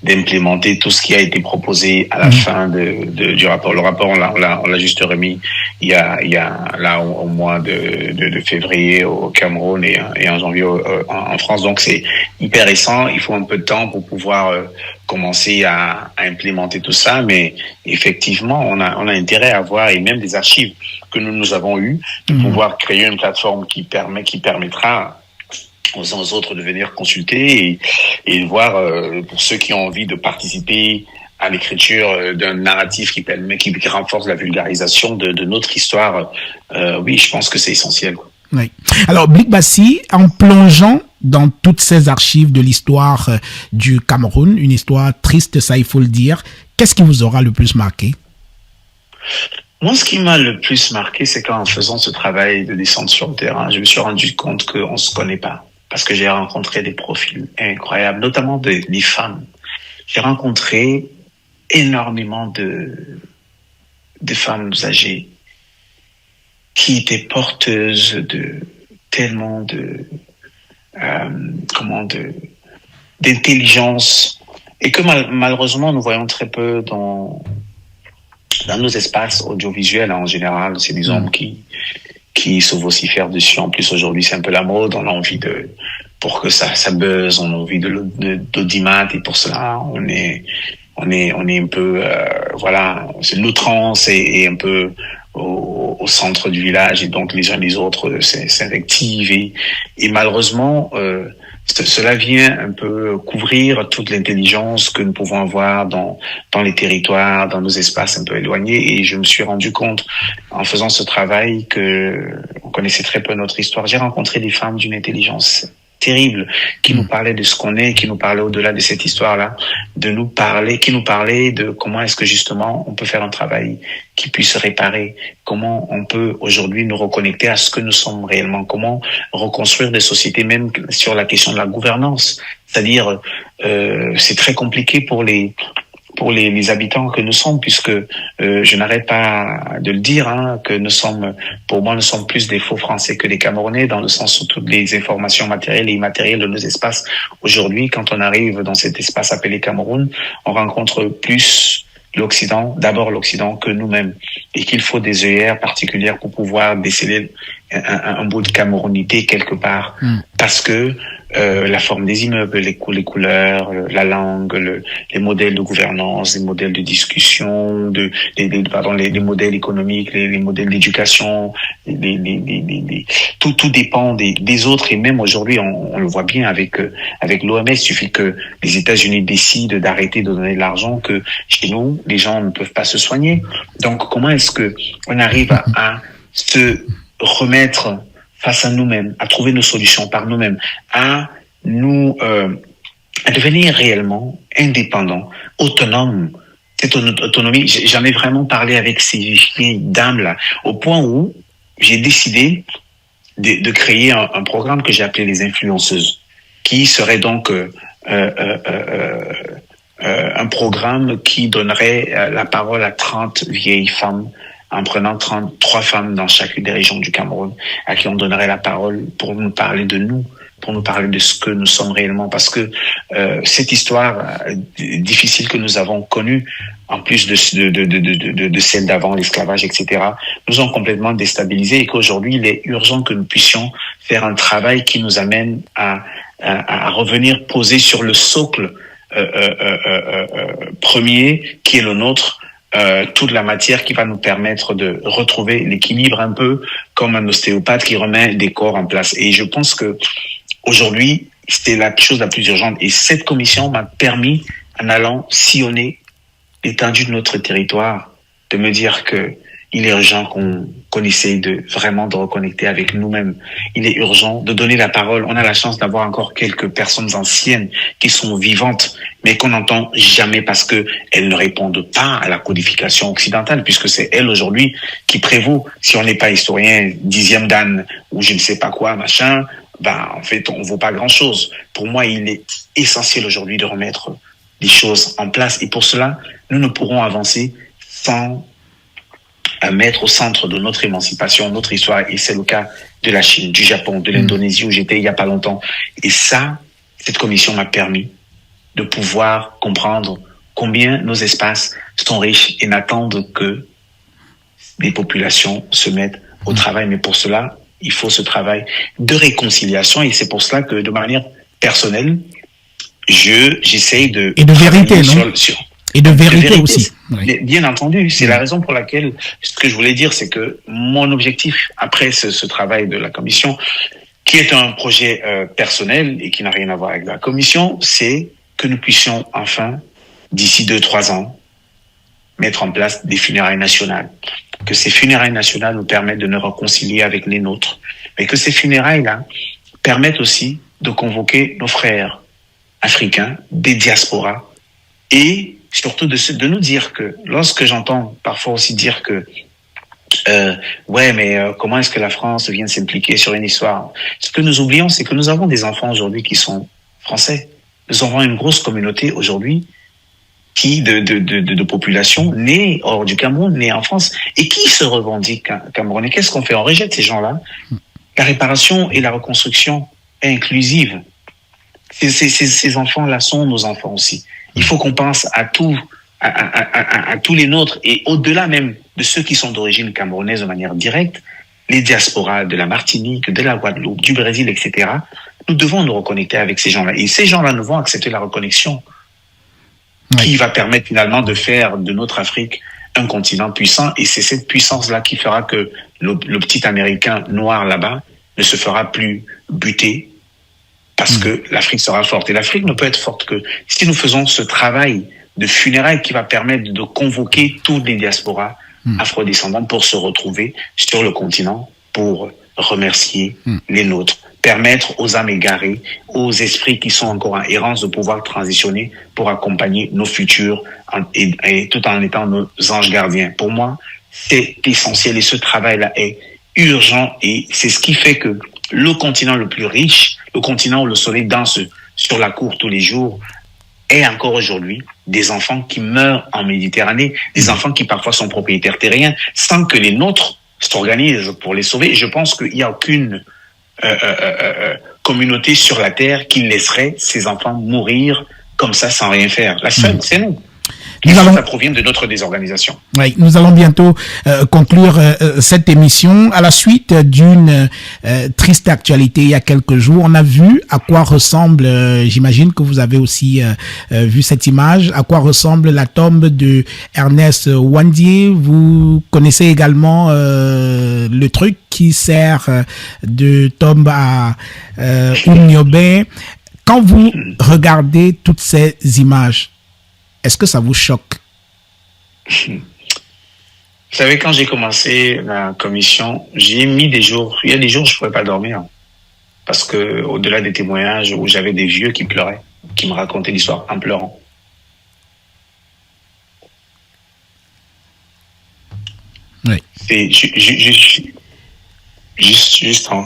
d'implémenter tout ce qui a été proposé à la fin du rapport. Le rapport, on l'a juste remis il y a là au mois de février au Cameroun et en janvier en France. Donc c'est hyper récent. Il faut un peu de temps pour pouvoir commencer à implémenter tout ça, mais effectivement, on a intérêt à avoir, et même des archives que nous avons eues, de pouvoir créer une plateforme qui permettra aux uns aux autres de venir consulter et de voir, pour ceux qui ont envie de participer à l'écriture d'un narratif qui renforce la vulgarisation de notre histoire. Oui, je pense que c'est essentiel, quoi. Oui. Alors, Blik Bassi, en plongeant dans toutes ces archives de l'histoire du Cameroun, une histoire triste, ça il faut le dire, qu'est-ce qui vous aura le plus marqué? Moi, ce qui m'a le plus marqué, c'est qu'en faisant ce travail de descente sur le terrain, je me suis rendu compte qu'on ne se connaît pas. Parce que j'ai rencontré des profils incroyables, notamment des femmes. J'ai rencontré énormément de femmes âgées qui étaient porteuses de tellement d'intelligence, et que malheureusement nous voyons très peu dans nos espaces audiovisuels en général. C'est des hommes qui se vocifèrent dessus. En plus aujourd'hui c'est un peu la mode, on a envie pour que ça buzz, on a envie d'audimat, et pour cela on est un peu voilà, c'est l'outrance et un peu au centre du village, et donc les uns les autres s'invectivent, et malheureusement cela vient un peu couvrir toute l'intelligence que nous pouvons avoir dans les territoires, dans nos espaces un peu éloignés. Et je me suis rendu compte en faisant ce travail que on connaissait très peu notre histoire. J'ai rencontré des femmes d'une intelligence terrible, qui nous parlait de ce qu'on est, qui nous parlait au-delà de cette histoire-là, qui nous parlait de comment est-ce que justement on peut faire un travail qui puisse réparer, comment on peut aujourd'hui nous reconnecter à ce que nous sommes réellement, comment reconstruire des sociétés, même sur la question de la gouvernance. C'est-à-dire, c'est très compliqué pour les habitants que nous sommes, puisque je n'arrête pas de le dire, hein, que pour moi, nous sommes plus des faux Français que des Camerounais, dans le sens où toutes les informations matérielles et immatérielles de nos espaces, aujourd'hui, quand on arrive dans cet espace appelé Cameroun, on rencontre plus d'abord l'Occident que nous-mêmes, et qu'il faut des œillères particulières pour pouvoir déceler un bout de camerounité quelque part, parce que la forme des immeubles, les couleurs, la langue, les modèles de gouvernance, les modèles de discussion, les modèles économiques, les modèles d'éducation, tout dépend des autres. Et même aujourd'hui, on le voit bien avec l'OMS, il suffit que les États-Unis décident d'arrêter de donner de l'argent, que chez nous, les gens ne peuvent pas se soigner. Donc, comment est-ce que on arrive à se remettre face à nous-mêmes, à trouver nos solutions par nous-mêmes, à devenir réellement indépendants, autonomes. Cette autonomie, j'en ai vraiment parlé avec ces vieilles dames-là, au point où j'ai décidé de créer un programme que j'ai appelé les influenceuses, qui serait donc un programme qui donnerait la parole à 30 vieilles femmes, en prenant 33 femmes dans chacune des régions du Cameroun, à qui on donnerait la parole pour nous parler de nous, pour nous parler de ce que nous sommes réellement. Parce que cette histoire difficile que nous avons connue, en plus de celle d'avant, l'esclavage, etc., nous ont complètement déstabilisés, et qu'aujourd'hui, il est urgent que nous puissions faire un travail qui nous amène à revenir poser sur le socle premier, qui est le nôtre, toute la matière qui va nous permettre de retrouver l'équilibre, un peu comme un ostéopathe qui remet des corps en place. Et je pense que aujourd'hui, c'était la chose la plus urgente. Et cette commission m'a permis, en allant sillonner l'étendue de notre territoire, de me dire que il est urgent qu'on essaye de reconnecter avec nous-mêmes. Il est urgent de donner la parole. On a la chance d'avoir encore quelques personnes anciennes qui sont vivantes, mais qu'on n'entend jamais parce que elles ne répondent pas à la codification occidentale, puisque c'est elles aujourd'hui qui prévaut. Si on n'est pas historien, 10e dan ou je ne sais pas quoi, machin, en fait, on vaut pas grand-chose. Pour moi, il est essentiel aujourd'hui de remettre des choses en place. Et pour cela, nous ne pourrons avancer sans mettre au centre de notre émancipation, notre histoire, et c'est le cas de la Chine, du Japon, de l'Indonésie, où j'étais il y a pas longtemps. Et ça, cette commission m'a permis de pouvoir comprendre combien nos espaces sont riches et n'attendent que les populations se mettent au travail. Mais pour cela, il faut ce travail de réconciliation, et c'est pour cela que, de manière personnelle, j'essaye de... Et de vérité, non? Et de vérité aussi. Oui. Bien entendu, c'est la raison pour laquelle, ce que je voulais dire, c'est que mon objectif, après ce travail de la commission, qui est un projet personnel et qui n'a rien à voir avec la commission, c'est que nous puissions enfin, d'ici 2-3 ans, mettre en place des funérailles nationales. Que ces funérailles nationales nous permettent de nous réconcilier avec les nôtres. Mais que ces funérailles-là permettent aussi de convoquer nos frères africains, des diasporas, et surtout de nous dire que, lorsque j'entends parfois aussi dire que comment est-ce que la France vient de s'impliquer sur une histoire? Ce que nous oublions, c'est que nous avons des enfants aujourd'hui qui sont français. Nous avons une grosse communauté aujourd'hui de population née hors du Cameroun, née en France, et qui se revendiquent camerounais. Qu'est-ce qu'on fait? On rejette ces gens-là. La réparation et la reconstruction est inclusive. Ces enfants-là sont nos enfants aussi. Il faut qu'on pense à tous les nôtres, et au-delà même de ceux qui sont d'origine camerounaise de manière directe, les diasporas de la Martinique, de la Guadeloupe, du Brésil, etc. Nous devons nous reconnecter avec ces gens-là. Et ces gens-là ne vont accepter la reconnexion qui va permettre finalement de faire de notre Afrique un continent puissant. Et c'est cette puissance-là qui fera que le petit Américain noir là-bas ne se fera plus buter, parce que l'Afrique sera forte. Et l'Afrique ne peut être forte que si nous faisons ce travail de funérailles qui va permettre de convoquer toutes les diasporas afrodescendantes pour se retrouver sur le continent, pour remercier les nôtres, permettre aux âmes égarées, aux esprits qui sont encore en errance de pouvoir transitionner pour accompagner nos futurs et tout en étant nos anges gardiens. Pour moi, c'est essentiel et ce travail-là est urgent et c'est ce qui fait que le continent le plus riche, le continent où le soleil danse sur la cour tous les jours, est encore aujourd'hui des enfants qui meurent en Méditerranée, des enfants qui parfois sont propriétaires terriens, sans que les nôtres s'organisent pour les sauver. Et je pense qu'il n'y a aucune communauté sur la terre qui laisserait ces enfants mourir comme ça sans rien faire. La seule, c'est nous. Ça provient de notre désorganisation. Oui, nous allons bientôt conclure cette émission. À la suite d'une triste actualité il y a quelques jours, on a vu à quoi ressemble, j'imagine que vous avez aussi vu cette image, à quoi ressemble la tombe de Ernest Ouandié. Vous connaissez également le truc qui sert de tombe à Oumniobé. Quand vous regardez toutes ces images, est-ce que ça vous choque? Vous savez, quand j'ai commencé la commission, j'ai mis des jours. Il y a des jours où je ne pouvais pas dormir. Parce que, au-delà des témoignages où j'avais des vieux qui pleuraient, qui me racontaient l'histoire en pleurant. Oui. C'est juste en.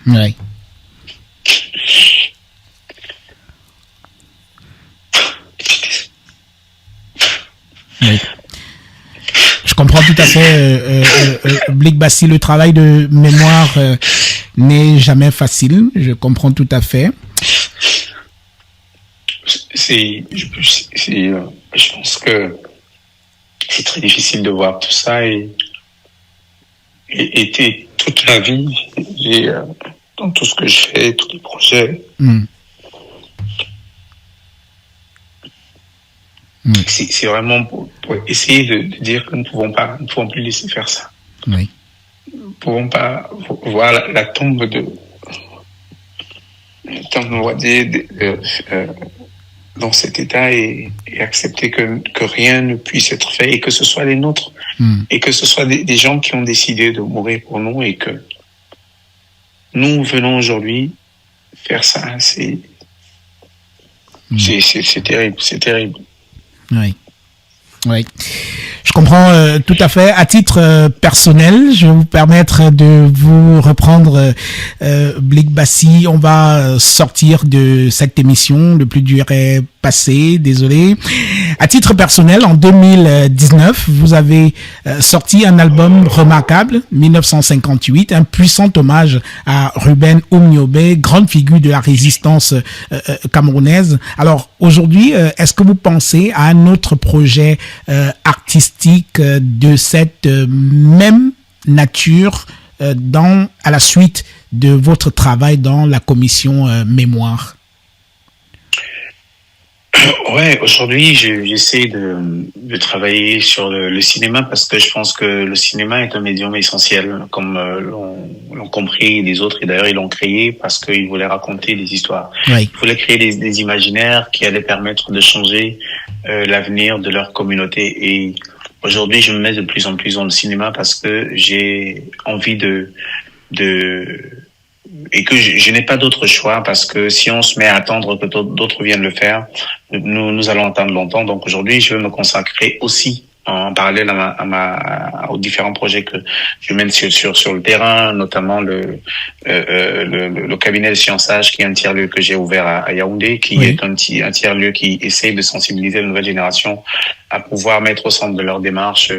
Oui. Oui. Je comprends tout à fait, Blick Bassi, le travail de mémoire n'est jamais facile, je comprends tout à fait. Je pense que c'est très difficile de voir tout ça et toute la vie, dans tout ce que je fais, tous les projets, c'est vraiment pour essayer de dire que nous ne pouvons plus laisser faire ça. Oui. Nous ne pouvons pas voir la tombe de Ouadé dans cet état et accepter que rien ne puisse être fait et que ce soit les nôtres et que ce soit des gens qui ont décidé de mourir pour nous et que nous venons aujourd'hui faire ça. C'est terrible, c'est terrible. Oui. Oui. Je comprends tout à fait. À titre personnel, je vais vous permettre de vous reprendre Blick Bassi. On va sortir de cette émission. Le plus dur est passé, désolé. À titre personnel, en 2019, vous avez sorti un album remarquable, 1958, un puissant hommage à Ruben Oumniobé, grande figure de la résistance camerounaise. Alors aujourd'hui, est-ce que vous pensez à un autre projet artistique de cette même nature à la suite de votre travail dans la commission mémoire? Ouais, aujourd'hui, j'essaie de travailler sur le cinéma parce que je pense que le cinéma est un médium essentiel, comme l'ont compris les autres, et d'ailleurs ils l'ont créé parce qu'ils voulaient raconter des histoires. Oui. Ils voulaient créer des imaginaires qui allaient permettre de changer l'avenir de leur communauté. Et aujourd'hui, je me mets de plus en plus dans le cinéma parce que j'ai envie et que je n'ai pas d'autre choix parce que si on se met à attendre que d'autres viennent le faire, nous allons attendre longtemps. Donc aujourd'hui, je veux me consacrer aussi en parallèle aux différents projets que je mène sur le terrain, notamment le cabinet de Sciençage, qui est un tiers-lieu que j'ai ouvert à Yaoundé, qui est un tiers-lieu qui essaie de sensibiliser la nouvelle génération à pouvoir mettre au centre de leur démarche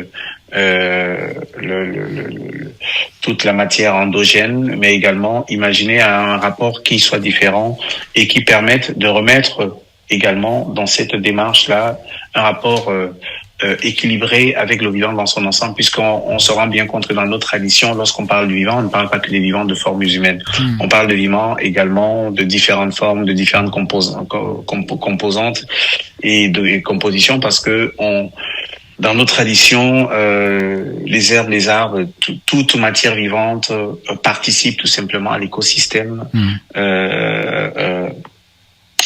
toute la matière endogène, mais également imaginer un rapport qui soit différent et qui permette de remettre également dans cette démarche-là un rapport équilibré avec le vivant dans son ensemble, puisqu'on se rend bien compte que dans notre tradition, lorsqu'on parle du vivant, on ne parle pas que des vivants de formes humaines. On parle de vivants également de différentes formes, de différentes composantes et compositions, parce que dans nos traditions, les herbes, les arbres, toute matière vivante participe tout simplement à l'écosystème.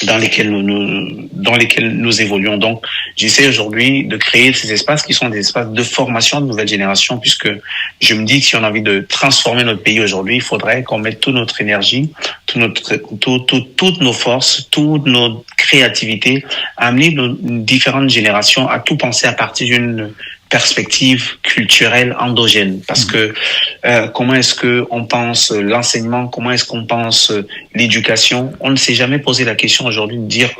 dans lesquels nous évoluons. Donc, j'essaie aujourd'hui de créer ces espaces qui sont des espaces de formation de nouvelle génération, puisque je me dis que si on a envie de transformer notre pays aujourd'hui, il faudrait qu'on mette toute notre énergie, toutes nos forces, toute notre créativité, à amener nos différentes générations à tout penser à partir d'une perspective culturelle endogène, parce que comment est-ce que on pense l'enseignement, comment est-ce qu'on pense l'éducation, on ne s'est jamais posé la question aujourd'hui de dire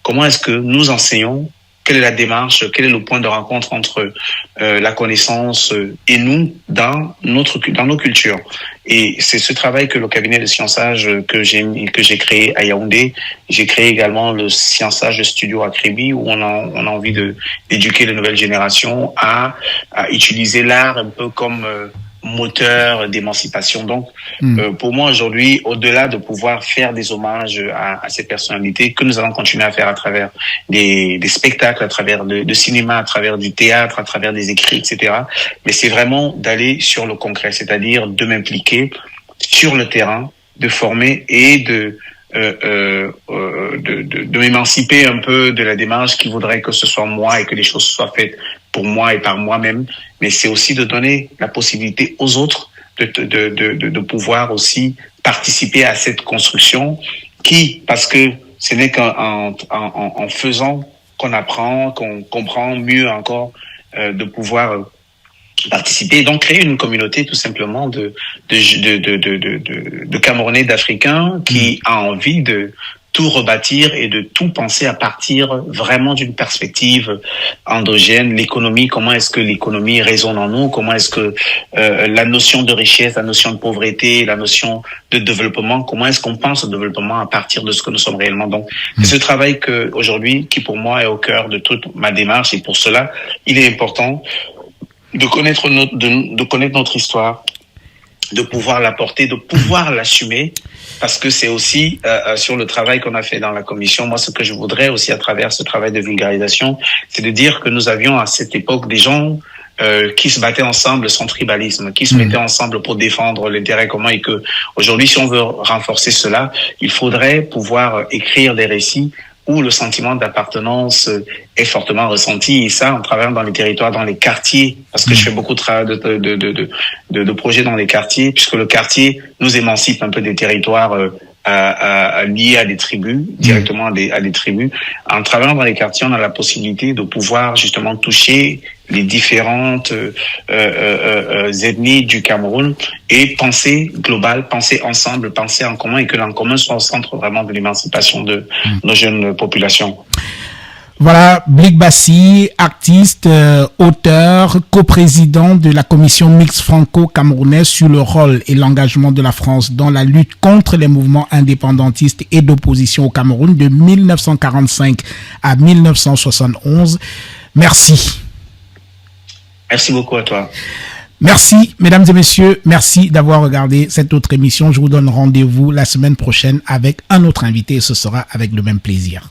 comment est-ce que nous enseignons, quelle est la démarche, quel est le point de rencontre entre la connaissance et nous dans nos cultures. Et c'est ce travail que le cabinet de Sciençage que j'ai créé à Yaoundé. J'ai créé également le Sciençage Studio à Kribi, où on a envie d'éduquer les nouvelles générations à utiliser l'art un peu comme moteur d'émancipation. Donc, pour moi aujourd'hui, au-delà de pouvoir faire des hommages à ces personnalités que nous allons continuer à faire à travers des spectacles, à travers de cinéma, à travers du théâtre, à travers des écrits, etc. Mais c'est vraiment d'aller sur le concret, c'est-à-dire de m'impliquer sur le terrain, de former et de m'émanciper un peu de la démarche qui voudrait que ce soit moi et que les choses soient faites pour moi et par moi-même, mais c'est aussi de donner la possibilité aux autres de pouvoir aussi participer à cette construction parce que ce n'est qu'en faisant qu'on apprend, qu'on comprend mieux encore de pouvoir participer, donc créer une communauté tout simplement de Camerounais, d'Africains qui a envie de tout rebâtir et de tout penser à partir vraiment d'une perspective endogène. L'économie, comment est-ce que l'économie résonne en nous, comment est-ce que la notion de richesse, la notion de pauvreté, la notion de développement, comment est-ce qu'on pense au développement à partir de ce que nous sommes réellement. Donc, c'est ce travail aujourd'hui qui pour moi est au cœur de toute ma démarche, et pour cela, il est important de connaître notre histoire, de pouvoir l'apporter, de pouvoir l'assumer, parce que c'est aussi sur le travail qu'on a fait dans la commission. Moi, ce que je voudrais aussi à travers ce travail de vulgarisation, c'est de dire que nous avions à cette époque des gens qui se battaient ensemble sans tribalisme, qui se mettaient ensemble pour défendre l'intérêt commun, et que aujourd'hui, si on veut renforcer cela, il faudrait pouvoir écrire des récits où le sentiment d'appartenance est fortement ressenti, et ça en travaillant dans les territoires, dans les quartiers, parce que je fais beaucoup de travail de projets dans les quartiers, puisque le quartier nous émancipe un peu des territoires liés à des tribus, directement à des tribus. En travaillant dans les quartiers, on a la possibilité de pouvoir justement toucher les différentes ethnies du Cameroun et penser global, penser ensemble, penser en commun, et que l'en commun soit au centre vraiment de l'émancipation de nos jeunes populations. Voilà, Blik Bassi, artiste, auteur, coprésident de la commission mixte franco-camerounaise sur le rôle et l'engagement de la France dans la lutte contre les mouvements indépendantistes et d'opposition au Cameroun de 1945 à 1971. Merci. Merci beaucoup à toi. Merci, mesdames et messieurs. Merci d'avoir regardé cette autre émission. Je vous donne rendez-vous la semaine prochaine avec un autre invité, et ce sera avec le même plaisir.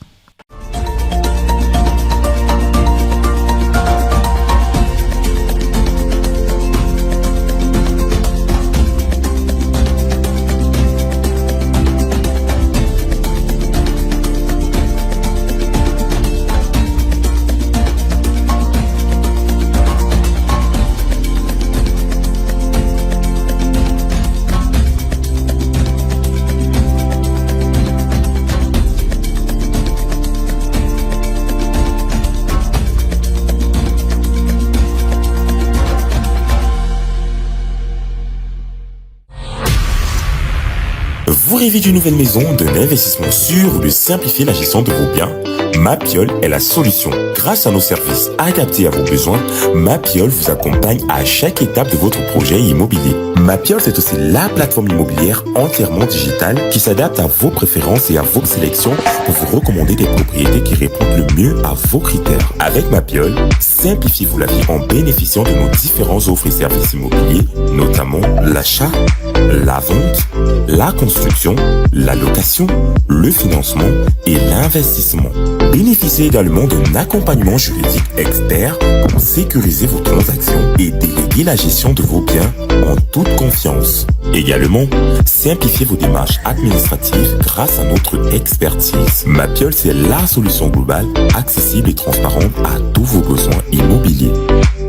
Vous rêvez d'une nouvelle maison, d'un investissement sûr ou de simplifier la gestion de vos biens? Mapiol est la solution. Grâce à nos services adaptés à vos besoins, Mapiol vous accompagne à chaque étape de votre projet immobilier. Mapiol, c'est aussi la plateforme immobilière entièrement digitale qui s'adapte à vos préférences et à vos sélections pour vous recommander des propriétés qui répondent le mieux à vos critères. Avec Mapiol, simplifiez-vous la vie en bénéficiant de nos différentes offres et services immobiliers, notamment l'achat, la vente, la construction, la location, le financement et l'investissement. Bénéficiez également d'un accompagnement juridique expert pour sécuriser vos transactions et déléguer la gestion de vos biens en toute confiance. Également, simplifiez vos démarches administratives grâce à notre expertise. Mapiol, c'est la solution globale, accessible et transparente à tous vos besoins immobiliers.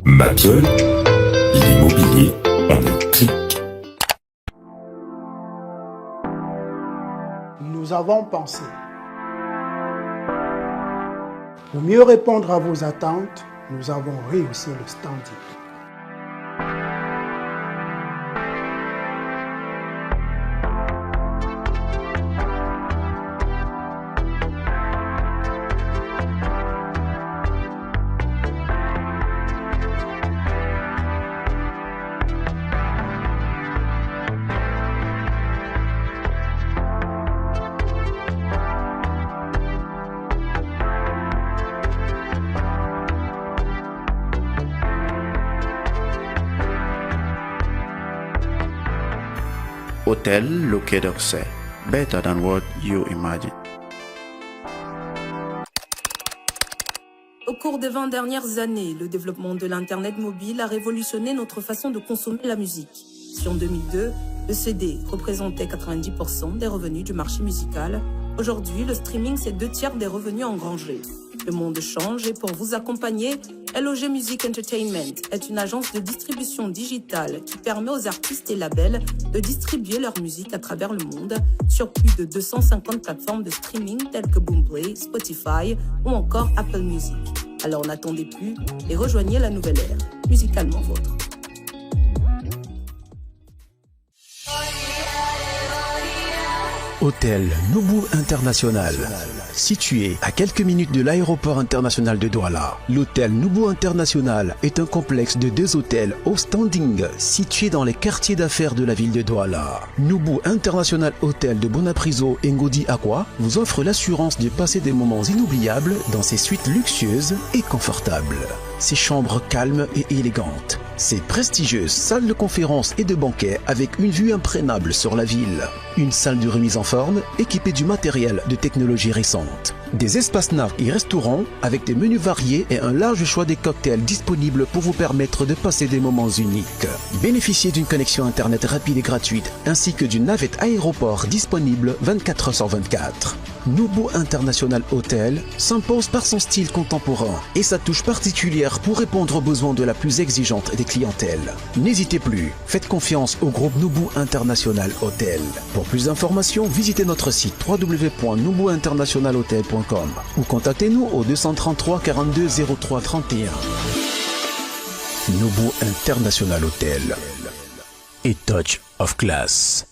Mapiol, l'immobilier en un clic. Nous avons pensé. Pour mieux répondre à vos attentes, nous avons réussi le standing. Hôtel Le Quai d'Orsay. Better than what you imagine. Au cours des 20 dernières années, le développement de l'Internet mobile a révolutionné notre façon de consommer la musique. Si en 2002, le CD représentait 90% des revenus du marché musical, aujourd'hui, le streaming, c'est 2/3 des revenus engrangés. Le monde change et pour vous accompagner, LOG Music Entertainment est une agence de distribution digitale qui permet aux artistes et labels de distribuer leur musique à travers le monde sur plus de 250 plateformes de streaming telles que Boomplay, Spotify ou encore Apple Music. Alors n'attendez plus et rejoignez la nouvelle ère, musicalement vôtre. Hôtel Noubou International. Situé à quelques minutes de l'aéroport international de Douala, l'hôtel Noubou International est un complexe de 2 hôtels au standing situés dans les quartiers d'affaires de la ville de Douala. Noubou International Hôtel de Bonapriso et Ngodi Aqua vous offre l'assurance de passer des moments inoubliables dans ses suites luxueuses et confortables. Ses chambres calmes et élégantes, ses prestigieuses salles de conférences et de banquets avec une vue imprenable sur la ville, une salle de remise en forme équipée du matériel de technologie récente, des espaces navs et restaurants avec des menus variés et un large choix des cocktails disponibles pour vous permettre de passer des moments uniques. Bénéficiez d'une connexion internet rapide et gratuite ainsi que d'une navette aéroport disponible 24h/24. Noubou International Hotel s'impose par son style contemporain et sa touche particulière pour répondre aux besoins de la plus exigeante des clientèles. N'hésitez plus, faites confiance au groupe Noubou International Hotel. Pour plus d'informations, visitez notre site www.noubouinternationalhotel.com ou contactez-nous au 233 42 03 31. Noubou International Hotel. A touch of class.